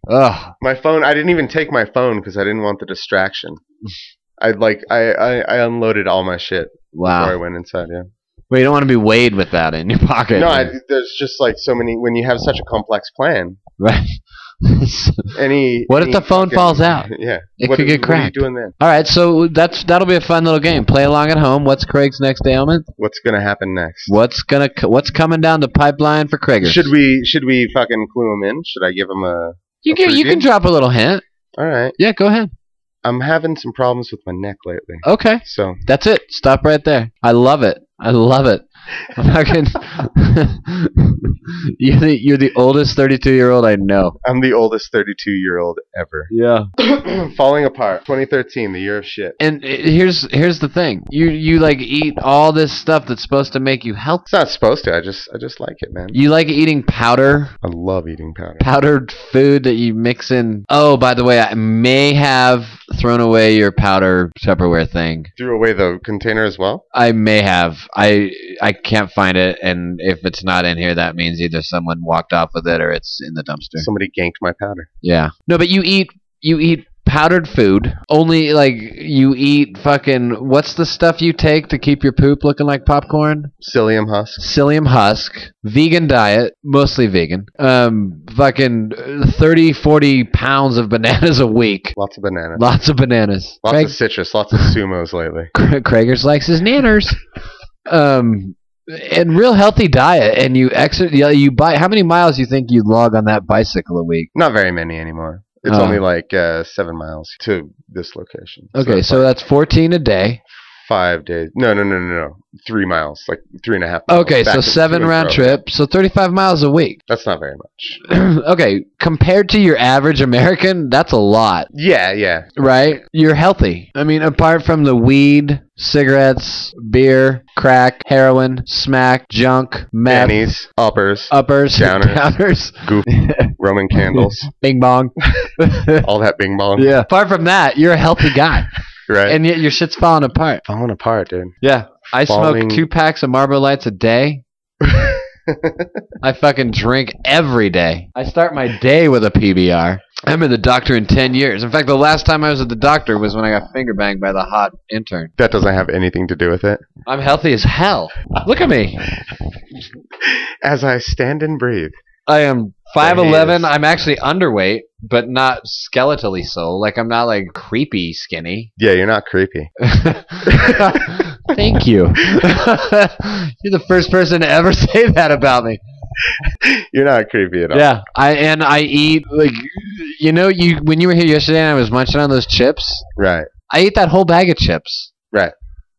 Ugh. My phone. I didn't even take my phone because I didn't want the distraction. I unloaded all my shit before I went inside. Yeah. Well, you don't want to be weighed with that in your pocket. No, there's just like so many. When you have such a complex plan, right? What if the phone falls out? Yeah, it could get cracked. What are you doing then? All right, so that'll be a fun little game. Play along at home. What's Craig's next ailment? What's gonna happen next? What's coming down the pipeline for Craig? Should we fucking clue him in? Should I give him a? You can drop a little hint. All right. Yeah, go ahead. I'm having some problems with my neck lately. Okay. So that's it. Stop right there. I love it. Fucking, you're the oldest 32-year-old I know. I'm the oldest 32-year-old ever. Yeah. Falling apart. 2013, the year of shit. And here's the thing. You like eat all this stuff that's supposed to make you healthy. It's not supposed to. I just like it, man. You like eating powder? I love eating powder. Powdered food that you mix in. Oh, by the way, I may have thrown away your powder Tupperware thing. Threw away the container as well? I may have. I can't find it, and if it's not in here, that means either someone walked off with it or it's in the dumpster. Somebody ganked my powder. Yeah. No, but you eat powdered food. Only like you eat fucking what's the stuff you take to keep your poop looking like popcorn? Psyllium husk. Psyllium husk. Vegan diet, mostly vegan. Fucking 30-40 pounds of bananas a week. Lots of bananas. Lots of bananas. Lots of citrus. Lots of sumos lately. Krager's likes his nanners. And real healthy diet, and you buy. How many miles do you think you log on that bicycle a week? Not very many anymore. It's only like 7 miles to this location. Okay, so that's 14 a day. 5 days. No. 3 miles, like 3.5 miles. Okay, so 7 round trip, so 35 miles a week. That's not very much. Okay, compared to your average American, that's a lot. Yeah. Right? You're healthy. I mean, apart from the weed, cigarettes, beer, crack, heroin, smack, junk, meth. Panties, uppers, downers, goof, Roman candles. Bing bong. All that bing bong. Yeah. Apart from that, you're a healthy guy. Right. And yet your shit's falling apart. Falling apart, dude. Yeah. I smoke 2 packs of Marlboro Lights a day. I fucking drink every day. I start my day with a PBR. I haven't been to the doctor in 10 years. In fact, the last time I was at the doctor was when I got finger banged by the hot intern. That doesn't have anything to do with it. I'm healthy as hell. Look at me. As I stand and breathe. I am 5'11". I'm actually underweight, but not skeletally so. Like, I'm not, like, creepy skinny. Yeah, you're not creepy. Thank you. You're the first person to ever say that about me. You're not creepy at all. Yeah, I eat, like, when you were here yesterday and I was munching on those chips. Right. I ate that whole bag of chips. Right.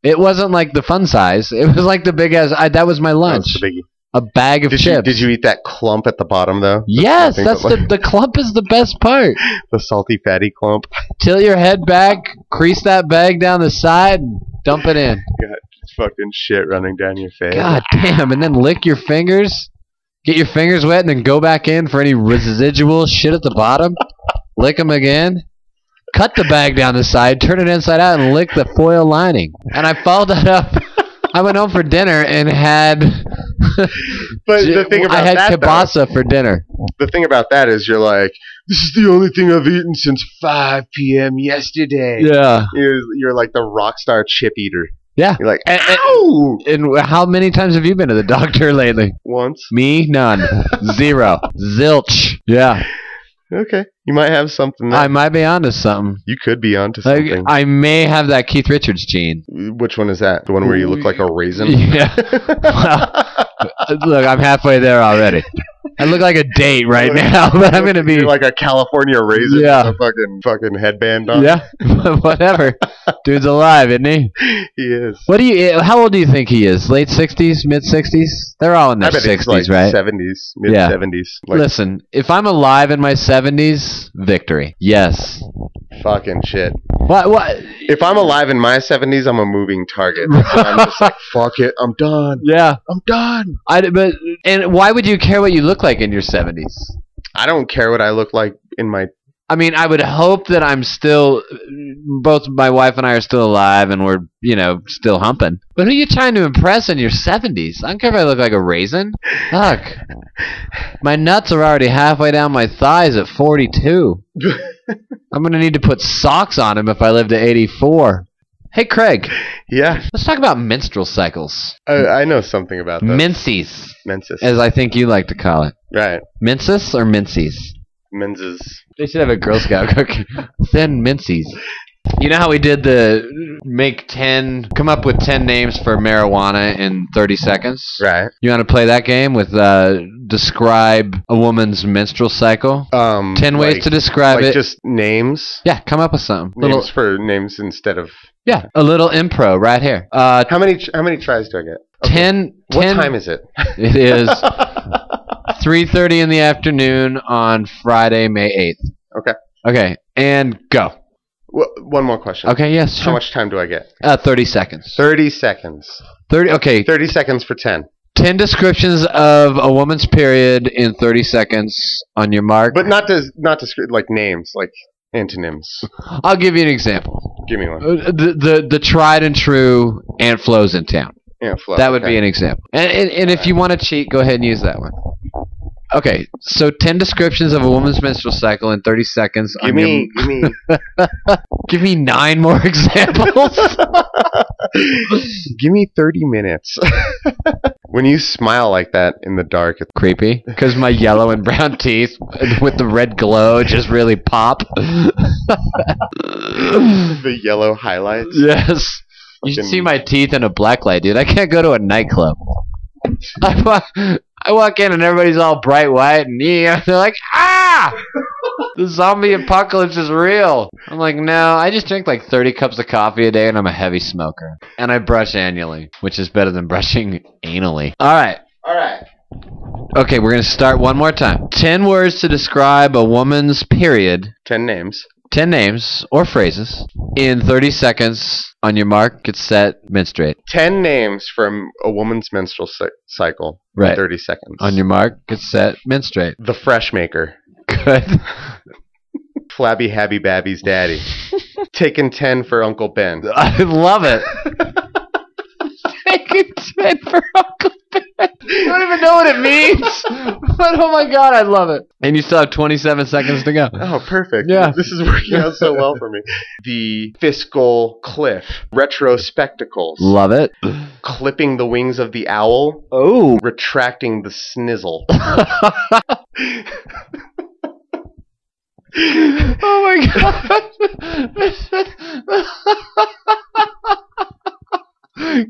It wasn't like the fun size. It was like the big ass. That was my lunch. That's the biggie. a bag of chips. Did you eat that clump at the bottom though? Yes, that's the clump is the best part. The salty fatty clump. Tilt your head back, crease that bag down the side, and dump it in. Got fucking shit running down your face. God damn, and then lick your fingers. Get your fingers wet and then go back in for any residual shit at the bottom. Lick them again. Cut the bag down the side, turn it inside out, and lick the foil lining. And I followed that up. I went home for dinner and had... But the thing about I had that, kielbasa for dinner. The thing about that is you're like, this is the only thing I've eaten since 5 p.m. yesterday. Yeah. You're like the rock star chip eater. Yeah. You're like, ow! And how many times have you been to the doctor lately? Once. Me? None. 0. Zilch. Yeah. Okay. You might have something there. I might be onto something. You could be onto something. I may have that Keith Richards gene. Which one is that? The one where you look like a raisin? Yeah. Well, look, I'm halfway there already. I look like a date right now, but I'm gonna be You're like a California raisin Yeah. with a fucking headband on. Yeah, whatever. Dude's alive, isn't he? He is. How old do you think he is? Late 60s, mid 60s? They're all in their I bet 60s, it's like right? 70s, mid Yeah. 70s. Like, Listen, if I'm alive in my 70s, victory. Yes. fucking shit. What? If I'm alive in my 70s, I'm a moving target. That's when I'm just like, fuck it, I'm done. Yeah. I'm done. And why would you care what you look like in your 70s? I don't care what I look like in my... I mean, I would hope that I'm still, both my wife and I are still alive and we're, still humping. But who are you trying to impress in your 70s? I don't care if I look like a raisin. Look, my nuts are already halfway down my thighs at 42. I'm going to need to put socks on him if I live to 84. Hey, Craig. Yeah. Let's talk about menstrual cycles. I know something about that. Menses. Menses. As I think you like to call it. Right. Menses or menses? Menses. They should have a Girl Scout cookie. Thin menses. You know how we did come up with 10 names for marijuana in 30 seconds? Right. You want to play that game with describe a woman's menstrual cycle? 10 ways to describe it. Just names? Yeah, come up with something. Names for names instead of... Yeah, a little impro right here. How many tries do I get? Okay. 10. What time is it? It is 3:30 in the afternoon on Friday, May 8th. Okay. Okay, and go. One more question. Okay, yes, sure. How much time do I get? 30 seconds. 30 seconds. 30 seconds for 10. 10 descriptions of a woman's period in 30 seconds on your mark. But not like names, like antonyms. I'll give you an example. Give me one. The tried and true Aunt Flo's in town. Yeah, Flo. That would be an example. And if you want to cheat, go ahead and use that one. Okay, so 10 descriptions of a woman's menstrual cycle in 30 seconds. Give me Give me 9 more examples. Give me 30 minutes. When you smile like that in the dark, it's creepy. Because my yellow and brown teeth with the red glow just really pop. The yellow highlights. Yes. You should see my teeth in a black light, dude. I can't go to a nightclub. I walk in and everybody's all bright white and they're like, ah! The zombie apocalypse is real. I'm like, no, I just drink like 30 cups of coffee a day and I'm a heavy smoker. And I brush annually, which is better than brushing anally. All right. Okay, we're going to start one more time. 10 words to describe a woman's period. 10 names. 10 names or phrases in 30 seconds. On your mark, get set, menstruate. 10 names from a woman's menstrual cycle in 30 seconds. On your mark, get set, menstruate. The Fresh Maker. Good. Flabby Habby Babby's daddy. Taking 10 for Uncle Ben. I love it. Taking 10 for Uncle Ben. You don't even know what it means. But oh my god, I love it. And you still have 27 seconds to go. Oh, perfect. Yeah. This is working out so well for me. The Fiscal Cliff. Retro Spectacles. Love it. Clipping the wings of the owl. Oh. Retracting the snizzle. Oh my god.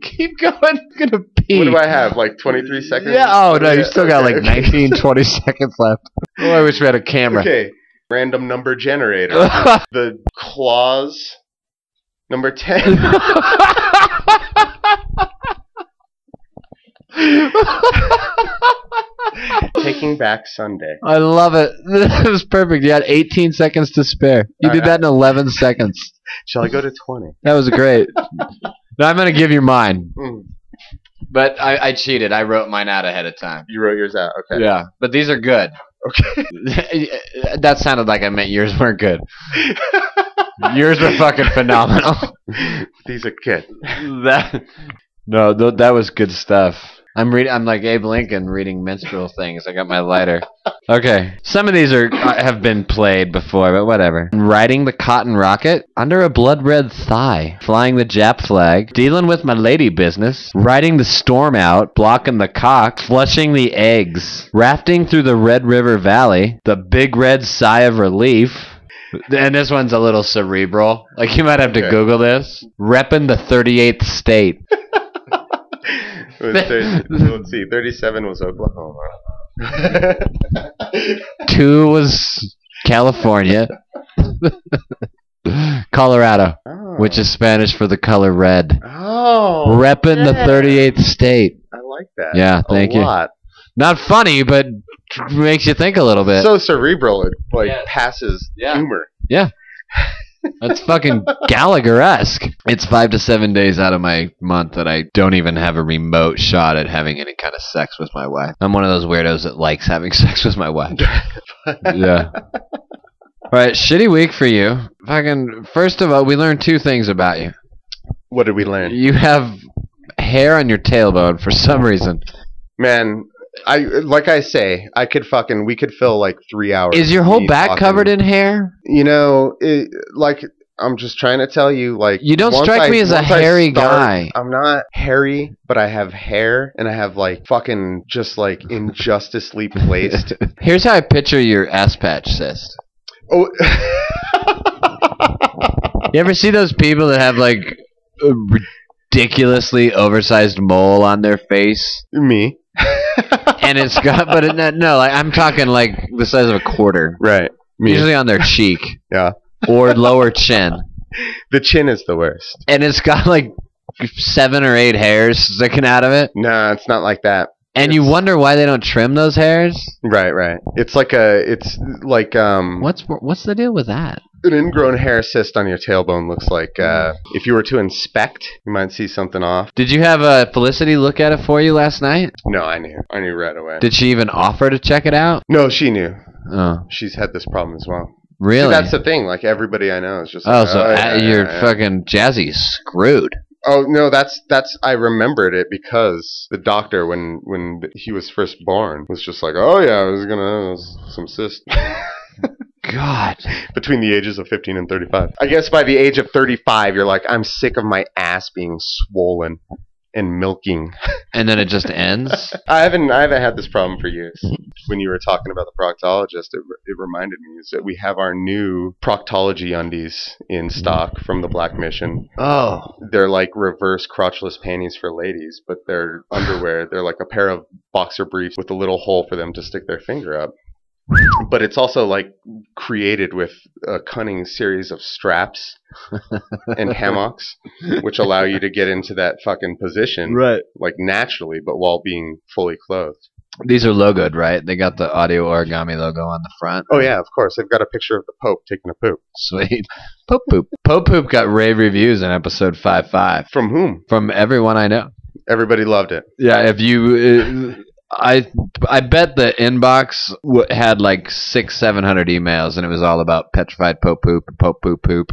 Keep going. I'm gonna pee. What do I have? Like 23 seconds? Yeah. Oh no, you still got like 19, 20 seconds left. Oh, I wish we had a camera. Okay. Random number generator. The claws. Number 10. Taking Back Sunday. I love it. That was perfect. You had 18 seconds to spare. You did that in 11 seconds. Shall I go to 20? That was great. Now I'm going to give you mine. Mm. But I cheated. I wrote mine out ahead of time. You wrote yours out. Okay. Yeah. But these are good. Okay. That sounded like I meant yours weren't good. Yours were fucking phenomenal. These are good. That was good stuff. I'm like Abe Lincoln reading menstrual things. I got my lighter. Okay. Some of these have been played before, but whatever. Riding the cotton rocket under a blood red thigh. Flying the Jap flag. Dealing with my lady business. Riding the storm out. Blocking the cock. Flushing the eggs. Rafting through the Red River Valley. The big red sigh of relief. And this one's a little cerebral. Like, you might have to Google this. Reppin' the 38th state. Let's see. 37 was Oklahoma. 2 was California. Colorado, which is Spanish for the color red. Oh. Reppin' the 38th state. I like that. Yeah, thank you. Lot. Not funny, but makes you think a little bit. So cerebral, it passes humor. Yeah. That's fucking Gallagher-esque. It's 5 to 7 days out of my month that I don't even have a remote shot at having any kind of sex with my wife. I'm one of those weirdos that likes having sex with my wife. Yeah. All right, shitty week for you. Fucking, first of all, we learned 2 things about you. What did we learn? You have hair on your tailbone for some reason. Man, we could fill like 3 hours. Is your whole back covered in hair? You know, I'm just trying to tell you, like, you don't strike me as a hairy guy. I'm not hairy, but I have hair, and I have like fucking just like injusticely placed. Here's how I picture your ass patch cyst. Oh. You ever see those people that have like a ridiculously oversized mole on their face? Me. And it's got, no, like I'm talking like the size of a quarter. Right. Me. Usually on their cheek. Yeah. Or lower chin. The chin is the worst. And it's got like 7 or 8 hairs sticking out of it. Nah, it's not like that. And you wonder why they don't trim those hairs? Right. It's like What's the deal with that? An ingrown hair cyst on your tailbone looks like, if you were to inspect, you might see something off. Did you have Felicity look at it for you last night? No, I knew right away. Did she even offer to check it out? No, she knew. Oh. She's had this problem as well. Really? See, that's the thing. Like, everybody I know is just like, you're fucking Jazzy screwed. Oh, no, that's I remembered it because the doctor, when he was first born, was just like, oh, yeah, I was going to have some cysts. God. Between the ages of 15 and 35. I guess by the age of 35, you're like, I'm sick of my ass being swollen and milking. And then it just ends? I haven't had this problem for years. When you were talking about the proctologist, it reminded me is that we have our new proctology undies in stock from the Black Mission. Oh. They're like reverse crotchless panties for ladies, but they're underwear. They're like a pair of boxer briefs with a little hole for them to stick their finger up. But it's also like created with a cunning series of straps and hammocks, which allow you to get into that fucking position, right? Like naturally, but while being fully clothed. These are logoed, right? They got the audio origami logo on the front. Oh yeah, of course. They've got a picture of the Pope taking a poop. Sweet. Pope poop. Pope poop got rave reviews in episode 5.5. From whom? From everyone I know. Everybody loved it. Yeah, if you... I bet the inbox had like 600-700 emails, and it was all about petrified Pope poop and Pope poop poop.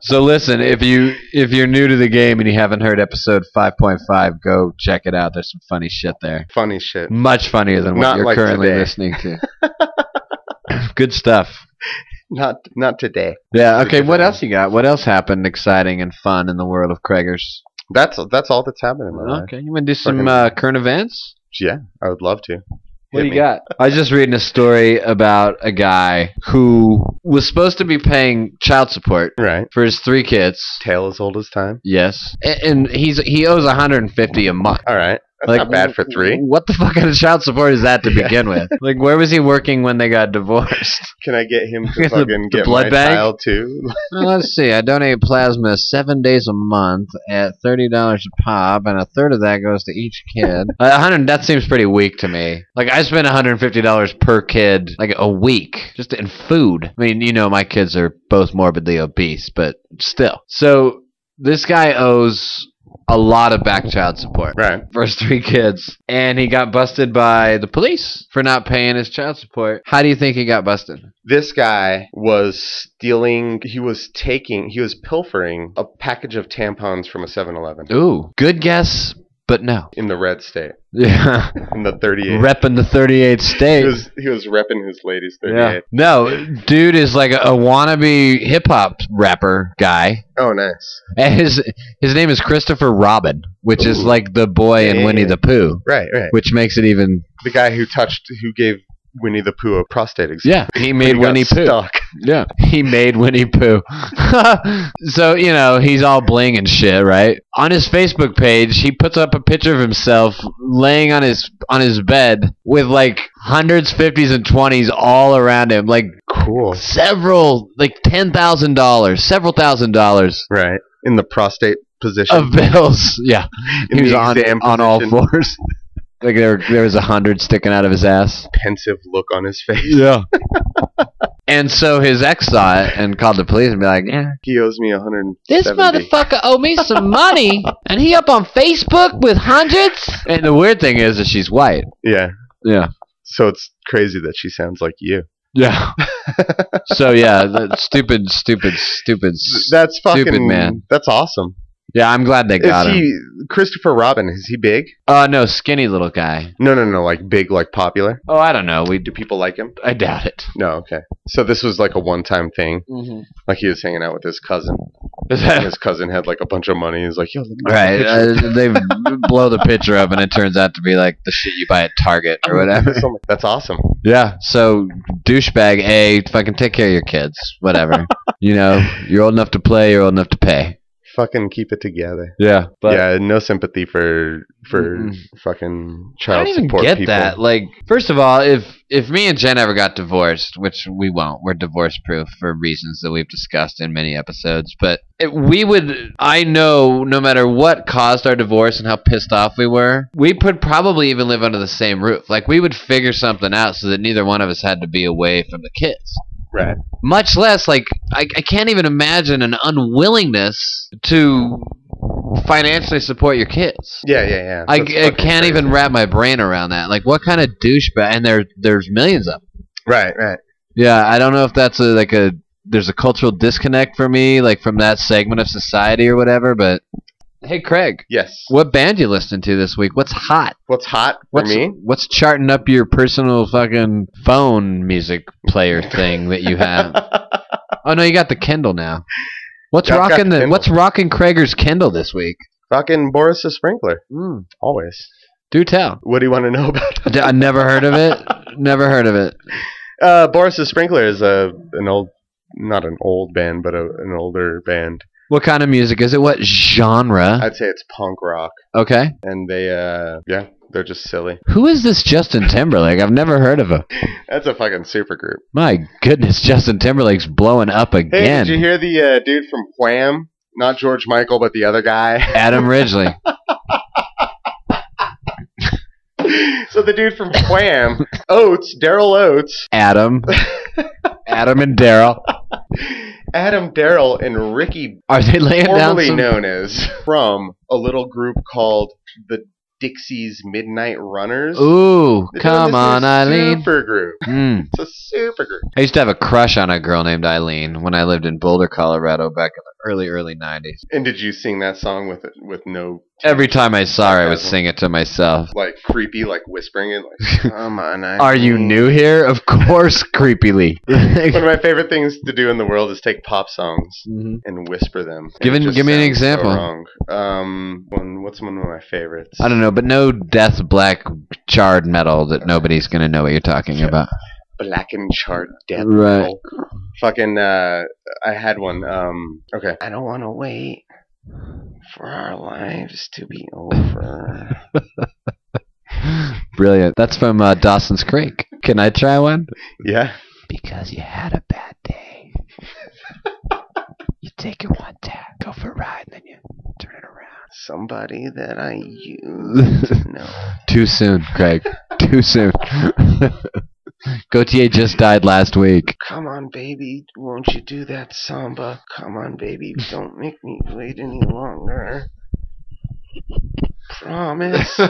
So listen, if you're new to the game and you haven't heard episode 5.5, go check it out. There's some funny shit there. Funny shit. Much funnier than what you're currently listening to. Good stuff. Not today. Yeah. Okay. What else you got? What else happened exciting and fun in the world of Kreggers? That's all that's happening in my life. Okay, you want to do some current events? Yeah, I would love to. What do you got? I was just reading a story about a guy who was supposed to be paying child support for his 3 kids. Tale as old as time. Yes, and he owes $150 a month. All right. That's not bad for 3. What the fuck kind of child support is that to begin with? Like, where was he working when they got divorced? Can I get him to The fucking get blood my bank? child too? Well, let's see. I donate plasma 7 days a month at $30 a pop, and a third of that goes to each kid. 100. That seems pretty weak to me. Like, I spend $150 per kid, like, a week, just in food. I mean, you know, my kids are both morbidly obese, but still. So this guy owes a lot of back child support Right. for his 3 kids, and he got busted by the police for not paying his child support. How do you think he got busted? This guy was stealing, he was pilfering a package of tampons from a 7-Eleven Ooh, good guess, but no. in the red state, Yeah. in the 38. Repping the 38th state. He was repping his ladies 38. Yeah. No, dude is like a wannabe hip-hop rapper guy. Oh, nice. And his name is Christopher Robin, which is like the boy in Winnie the Pooh, Right. which makes it even... The guy who gave Winnie the Pooh a prostate exam. Yeah, he made When he Winnie got Pooh. stuck. Yeah, he made Winnie Pooh. So, you know, he's all bling and shit, right? On his Facebook page, he puts up a picture of himself laying on his bed with like hundreds, 50s, and 20s all around him, like Cool. several, like $10,000, several $1,000 Right. In the prostate position. of bills. Yeah, In he was the exam on all position. fours. Like there was 100 sticking out of his ass. Pensive look on his face. Yeah. And so his ex saw it and called the police and be like, yeah, He owes me 170. this motherfucker owe me some money, and he up on Facebook with hundreds. And the weird thing is that she's white. Yeah. Yeah. So it's crazy that she sounds like you. Yeah. So yeah, that stupid That's fucking stupid man. That's awesome. Yeah, I'm glad they got him. Christopher Robin? Is he big? No, skinny little guy. No, like big, like popular. Oh, I don't know. Do people like him? I doubt it. No, okay. So this was like a one-time thing. Mm-hmm. Like he was hanging out with his cousin. And his cousin had like a bunch of money. He's like, yo, let me take a Right, picture. they blow the picture up, and it turns out to be like the shit you buy at Target or whatever. That's awesome. Yeah, so douchebag A, fucking take care of your kids, whatever. You know, you're old enough to play, you're old enough to pay. Fucking keep it together. Yeah, but Yeah, no sympathy for fucking I child don't even support get people. that. Like, first of all, if me and Jen ever got divorced, which we won't, we're divorce proof for reasons that we've discussed in many episodes, but I know no matter what caused our divorce and how pissed off we were, we would probably even live under the same roof. Like, we would figure something out so that neither one of us had to be away from the kids. Right. Much less, like, I can't even imagine an unwillingness to financially support your kids. Yeah. I That's fucking can't crazy. even wrap my brain around that. Like, what kind of douchebag? And there's millions of them. Right. Yeah, I don't know if that's there's a cultural disconnect for me, like from that segment of society or whatever. But hey, Craig, Yes. what band you listening to this week? What's hot? What's hot for me? What's charting up your personal fucking phone music player thing that you have? Oh no, you got the Kindle now. What's Yeah, I've got rocking the Kindle. What's rocking Krager's Kindle this week? Fucking Boris the Sprinkler. Always. Do tell. What do you want to know about? I never heard of it. Never heard of it. Boris the Sprinkler is not an old band, but an older band. What kind of music is it? What genre? I'd say it's punk rock, Okay. and they're just silly. Who is this Justin Timberlake? I've never heard of him. That's a fucking super group. My goodness, Justin Timberlake's blowing up Hey, again. did you hear the dude from Wham? Not George Michael, but the other guy. Adam Ridgely. So the dude from Wham, Daryl Oates, Adam and Daryl. Adam, Daryl, and Ricky, Are they laying down formerly some... known as, from a little group called the Dixie's Midnight Runners. Ooh, They're come doing on, this Eileen. Super group. Mm. It's a super group. I used to have a crush on a girl named Eileen when I lived in Boulder, Colorado back in the early 90s. And did you sing that song with no Every time I saw her, I would sing it to myself. like creepy, like whispering it, like come on, Are you Eileen. new here? Of course, creepily. One of my favorite things to do in the world is take pop songs Mhm. and whisper them. Give And it just me an sounds so example. wrong. What's one of my favorites? I don't know, but no death black charred metal that nobody's going to know what you're talking about. Black and Chart Death Right. Metal. Fucking, I had one. Okay. I don't want to wait for our lives to be over. Brilliant. That's from Dawson's Creek. Can I try one? Yeah. Because you had a bad day. You take it one tap, go for a ride, and then you turn it around. Somebody that I used to know. Too soon, Gregg. Too soon. Gautier just died last week. Come on, baby. Won't you do that samba? Come on, baby. Don't make me wait any longer. Promise.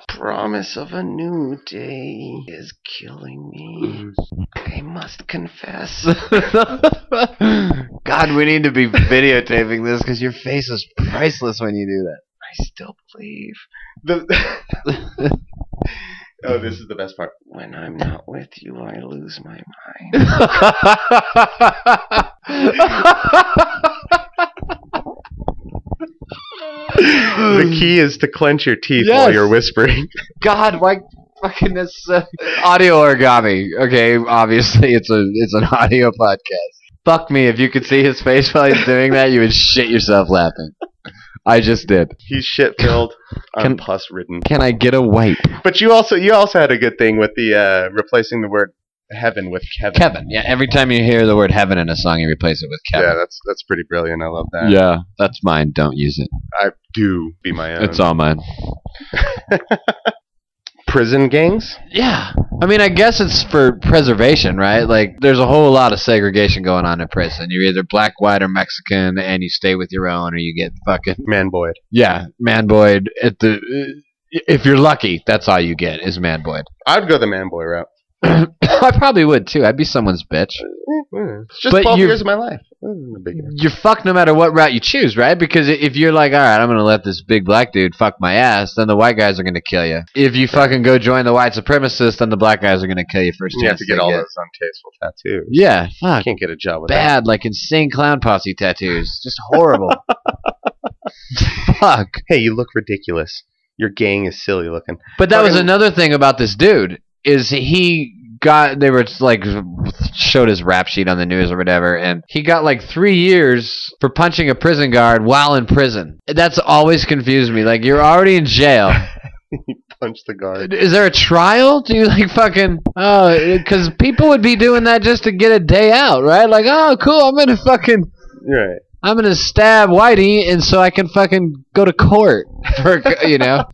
Promise of a new day is killing me. I must confess. God, we need to be videotaping this because your face is priceless when you do that. I still believe. Oh, this is the best part. When I'm not with you, I lose my mind. The key is to clench your teeth while you're whispering. God, why fucking this audio origami? Okay, obviously it's an audio podcast. Fuck me, if you could see his face while he's doing that, you would shit yourself laughing. I just did. He's shit-filled. I'm pus-ridden. Can I get a wipe? But you also had a good thing with the replacing the word heaven with Kevin. Kevin. Yeah, every time you hear the word heaven in a song, you replace it with Kevin. Yeah, that's pretty brilliant. I love that. Yeah, that's mine. Don't use it. I do be my own. It's all mine. Prison gangs? Yeah. I mean, I guess it's for preservation, right? Like, there's a whole lot of segregation going on in prison. You're either black, white, or Mexican, and you stay with your own, or you get fucking... Man-boyed. Yeah, man-boyed. If you're lucky, that's all you get, is man-boyed. I'd go the man-boy route. I probably would, too. I'd be someone's bitch. It's just 12 years of my life. You're fucked no matter what route you choose, right? Because if you're like, all right, I'm going to let this big black dude fuck my ass, then the white guys are going to kill you. If you fucking go join the white supremacists, then the black guys are going to kill you first. You have to get all those untasteful tattoos. Yeah, fuck. Can't get a job with Bad, like insane clown posse tattoos. Just horrible. Fuck. Hey, you look ridiculous. Your gang is silly looking. But that was another thing about this dude. Is they were like showed his rap sheet on the news or whatever, and he got like 3 years for punching a prison guard while in prison. That's always confused me. Like, you're already in jail. You punch the guard. Is there a trial? Do you like fucking... Oh, because people would be doing that just to get a day out, right? Like, oh, cool, I'm gonna fucking... Right. I'm gonna stab Whitey, and so I can fucking go to court for, you know.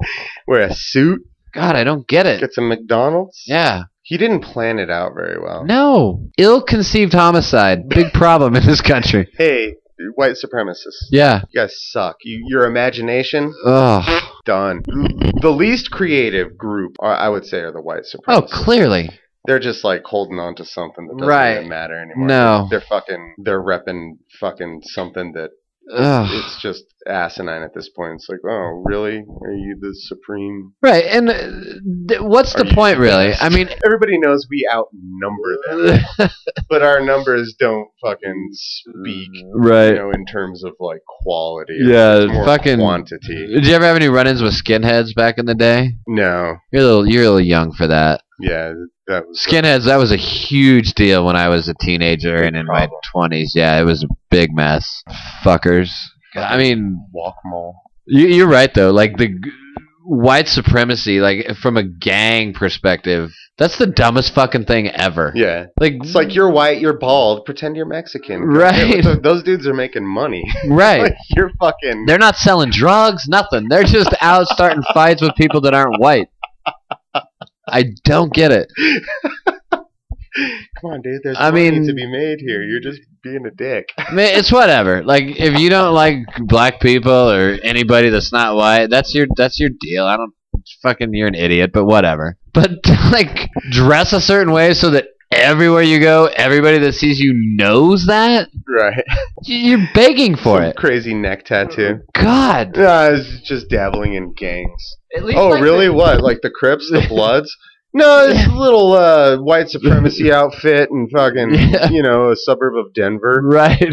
Wear a suit. God, I don't get it. Get some McDonald's. Yeah. He didn't plan it out very well. No. Ill-conceived homicide. Big problem in this country. Hey, white supremacists. Yeah. You guys suck. Your imagination, ugh. done. The least creative group, I would say, are the white supremacists. Oh, clearly. They're just like holding on to something that doesn't even matter anymore. No. They're repping fucking something that it's just asinine at this point. It's like, oh, really? Are you the supreme? Right, and what's the point, really? I mean, everybody knows we outnumber them, but our numbers don't fucking speak, right? You know, in terms of like quality. Yeah, more fucking quantity. Did you ever have any run-ins with skinheads back in the day? No. You're a little young for that. Yeah, that was skinheads. That was a huge deal when I was a teenager and in my 20s. Yeah, it was a big mess. Fuckers. I mean, walk mall. You're right though. Like the white supremacy, like from a gang perspective, that's the dumbest fucking thing ever. Yeah, like it's like you're white, you're bald, pretend you're Mexican. Right. Those dudes are making money. Right. Like, you're fucking. They're not selling drugs, nothing. They're just out starting fights with people that aren't white. I don't get it. Come on, dude. There's money to be made here. You're just being a dick. I mean, it's whatever. Like, if you don't like black people or anybody that's not white, that's your deal. I don't fucking. You're an idiot, but whatever. But like, dress a certain way so that everywhere you go, everybody that sees you knows that. Right. You're begging for it. Crazy neck tattoo. God. I was just dabbling in gangs. At least oh, really? What? Like the Crips, the Bloods? No, it's a little white supremacy outfit and fucking, you know, a suburb of Denver. Right.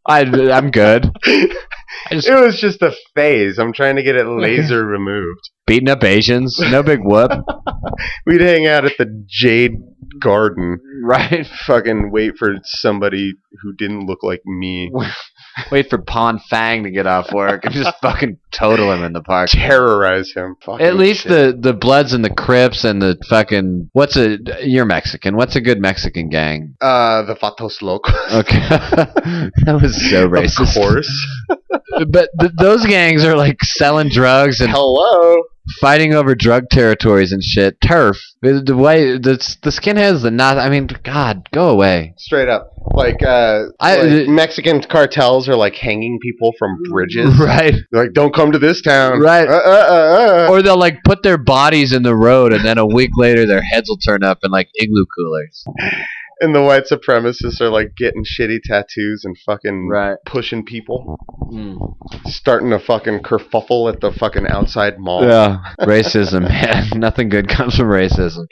I'm good. It was just a phase. I'm trying to get it laser removed. Beating up Asians. No big whoop. We'd hang out at the Jade Garden. Right. Fucking wait for somebody who didn't look like me Wait for Pon Fang to get off work and just fucking total him in the park. Terrorize him. Fucking At least shit. the Bloods and the Crips and the fucking you're Mexican. What's a good Mexican gang? The Vatos Locos. Okay, that was so racist. Of course. But those gangs are like selling drugs and Hello. fighting over drug territories and shit. Turf. The way the skinheads, the not. I mean, God, go away. Straight up. Like Mexican cartels are like hanging people from bridges. Right. They're like, don't come to this town. Right. Or Or they'll like put their bodies in the road, and then a week later, their heads will turn up in like igloo coolers. and the white supremacists are like getting shitty tattoos and fucking Right. pushing people. Starting a fucking kerfuffle at the fucking outside mall. Yeah, racism, man. Nothing good comes from racism.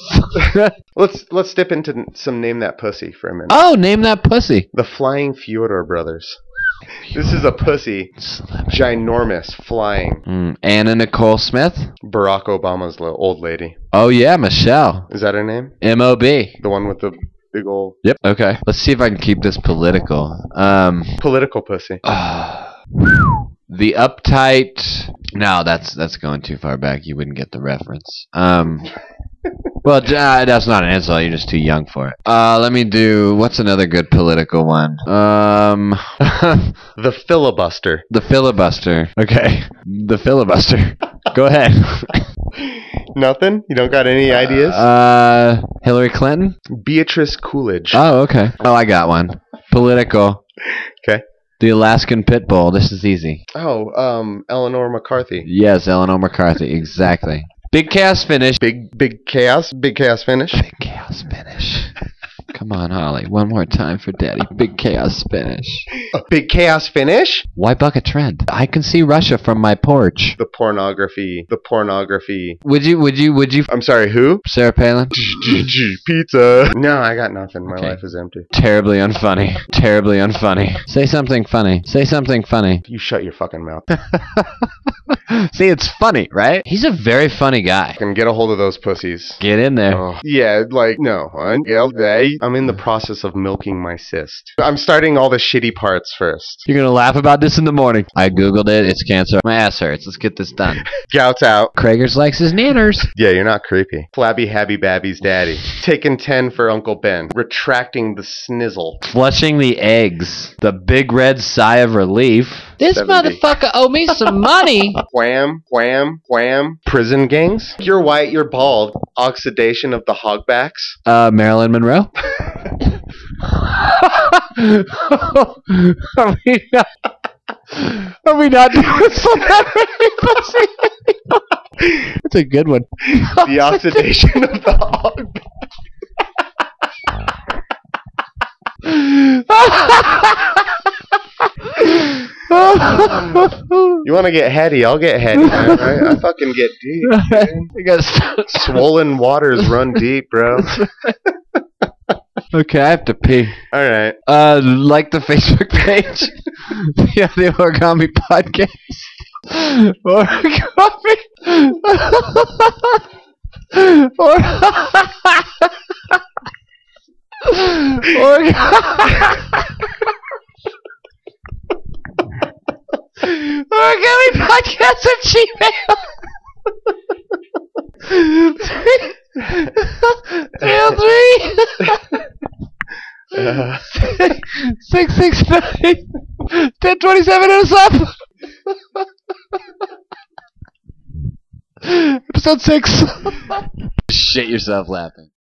Let's dip into some Name That Pussy for a minute. Oh, name that pussy. The Flying Fyodor brothers. This is a pussy, ginormous, flying. Anna Nicole Smith. Barack Obama's old lady. Oh yeah, Michelle. Is that her name? M.O.B. The one with the big old Yep. Okay. Let's see if I can keep this political. political pussy. The uptight. No, that's going too far back. You wouldn't get the reference. Well, that's not an insult. You're just too young for it. Let me do. What's another good political one? The filibuster. The filibuster. Okay. The filibuster. Go ahead. Nothing? You don't got any ideas? Hillary Clinton? Beatrice Coolidge. Oh, okay. Oh, I got one. Political. Okay. The Alaskan Pit Bull. This is easy. Oh, Eleanor McCarthy. Yes, Eleanor McCarthy. Exactly. Big chaos finish. Big chaos. Big chaos finish. Big chaos finish. Come on, Holly. One more time for Daddy. Big chaos finish. A big chaos finish? Why buck a trend? I can see Russia from my porch. The pornography. Would you? I'm sorry, who? Sarah Palin? Pizza. No, I got nothing. My Okay. life is empty. Terribly unfunny. Terribly unfunny. Say something funny. Say something funny. You shut your fucking mouth. See, it's funny, right? He's a very funny guy. Can get a hold of those pussies. Get in there. Oh. Yeah, like, no. I'm in the process of milking my cyst. I'm starting all the shitty parts first. You're gonna laugh about this in the morning. I googled it. It's cancer. My ass hurts. Let's get this done. Gout's out. Kragers likes his nanners. Yeah, you're not creepy. Flabby Habby Babby's daddy. Taking 10 for Uncle Ben. Retracting the snizzle. Flushing the eggs. The big red sigh of relief. This 70. motherfucker owe me some money. Wham, wham, wham. Prison gangs. You're white, you're bald. Oxidation of the hogbacks. Marilyn Monroe. Are we not doing celebrity pussy? That's a good one. The oxidation of the hogbacks. You want to get heady? I'll get heady, man. I fucking get deep. I got Swollen waters run deep, bro. Okay, I have to pee. All right. Like the Facebook page. Yeah, the Origami Podcast. Origami. Origami Podcast at Gmail. 669 1027 and a sub. Episode 6. Shit yourself laughing.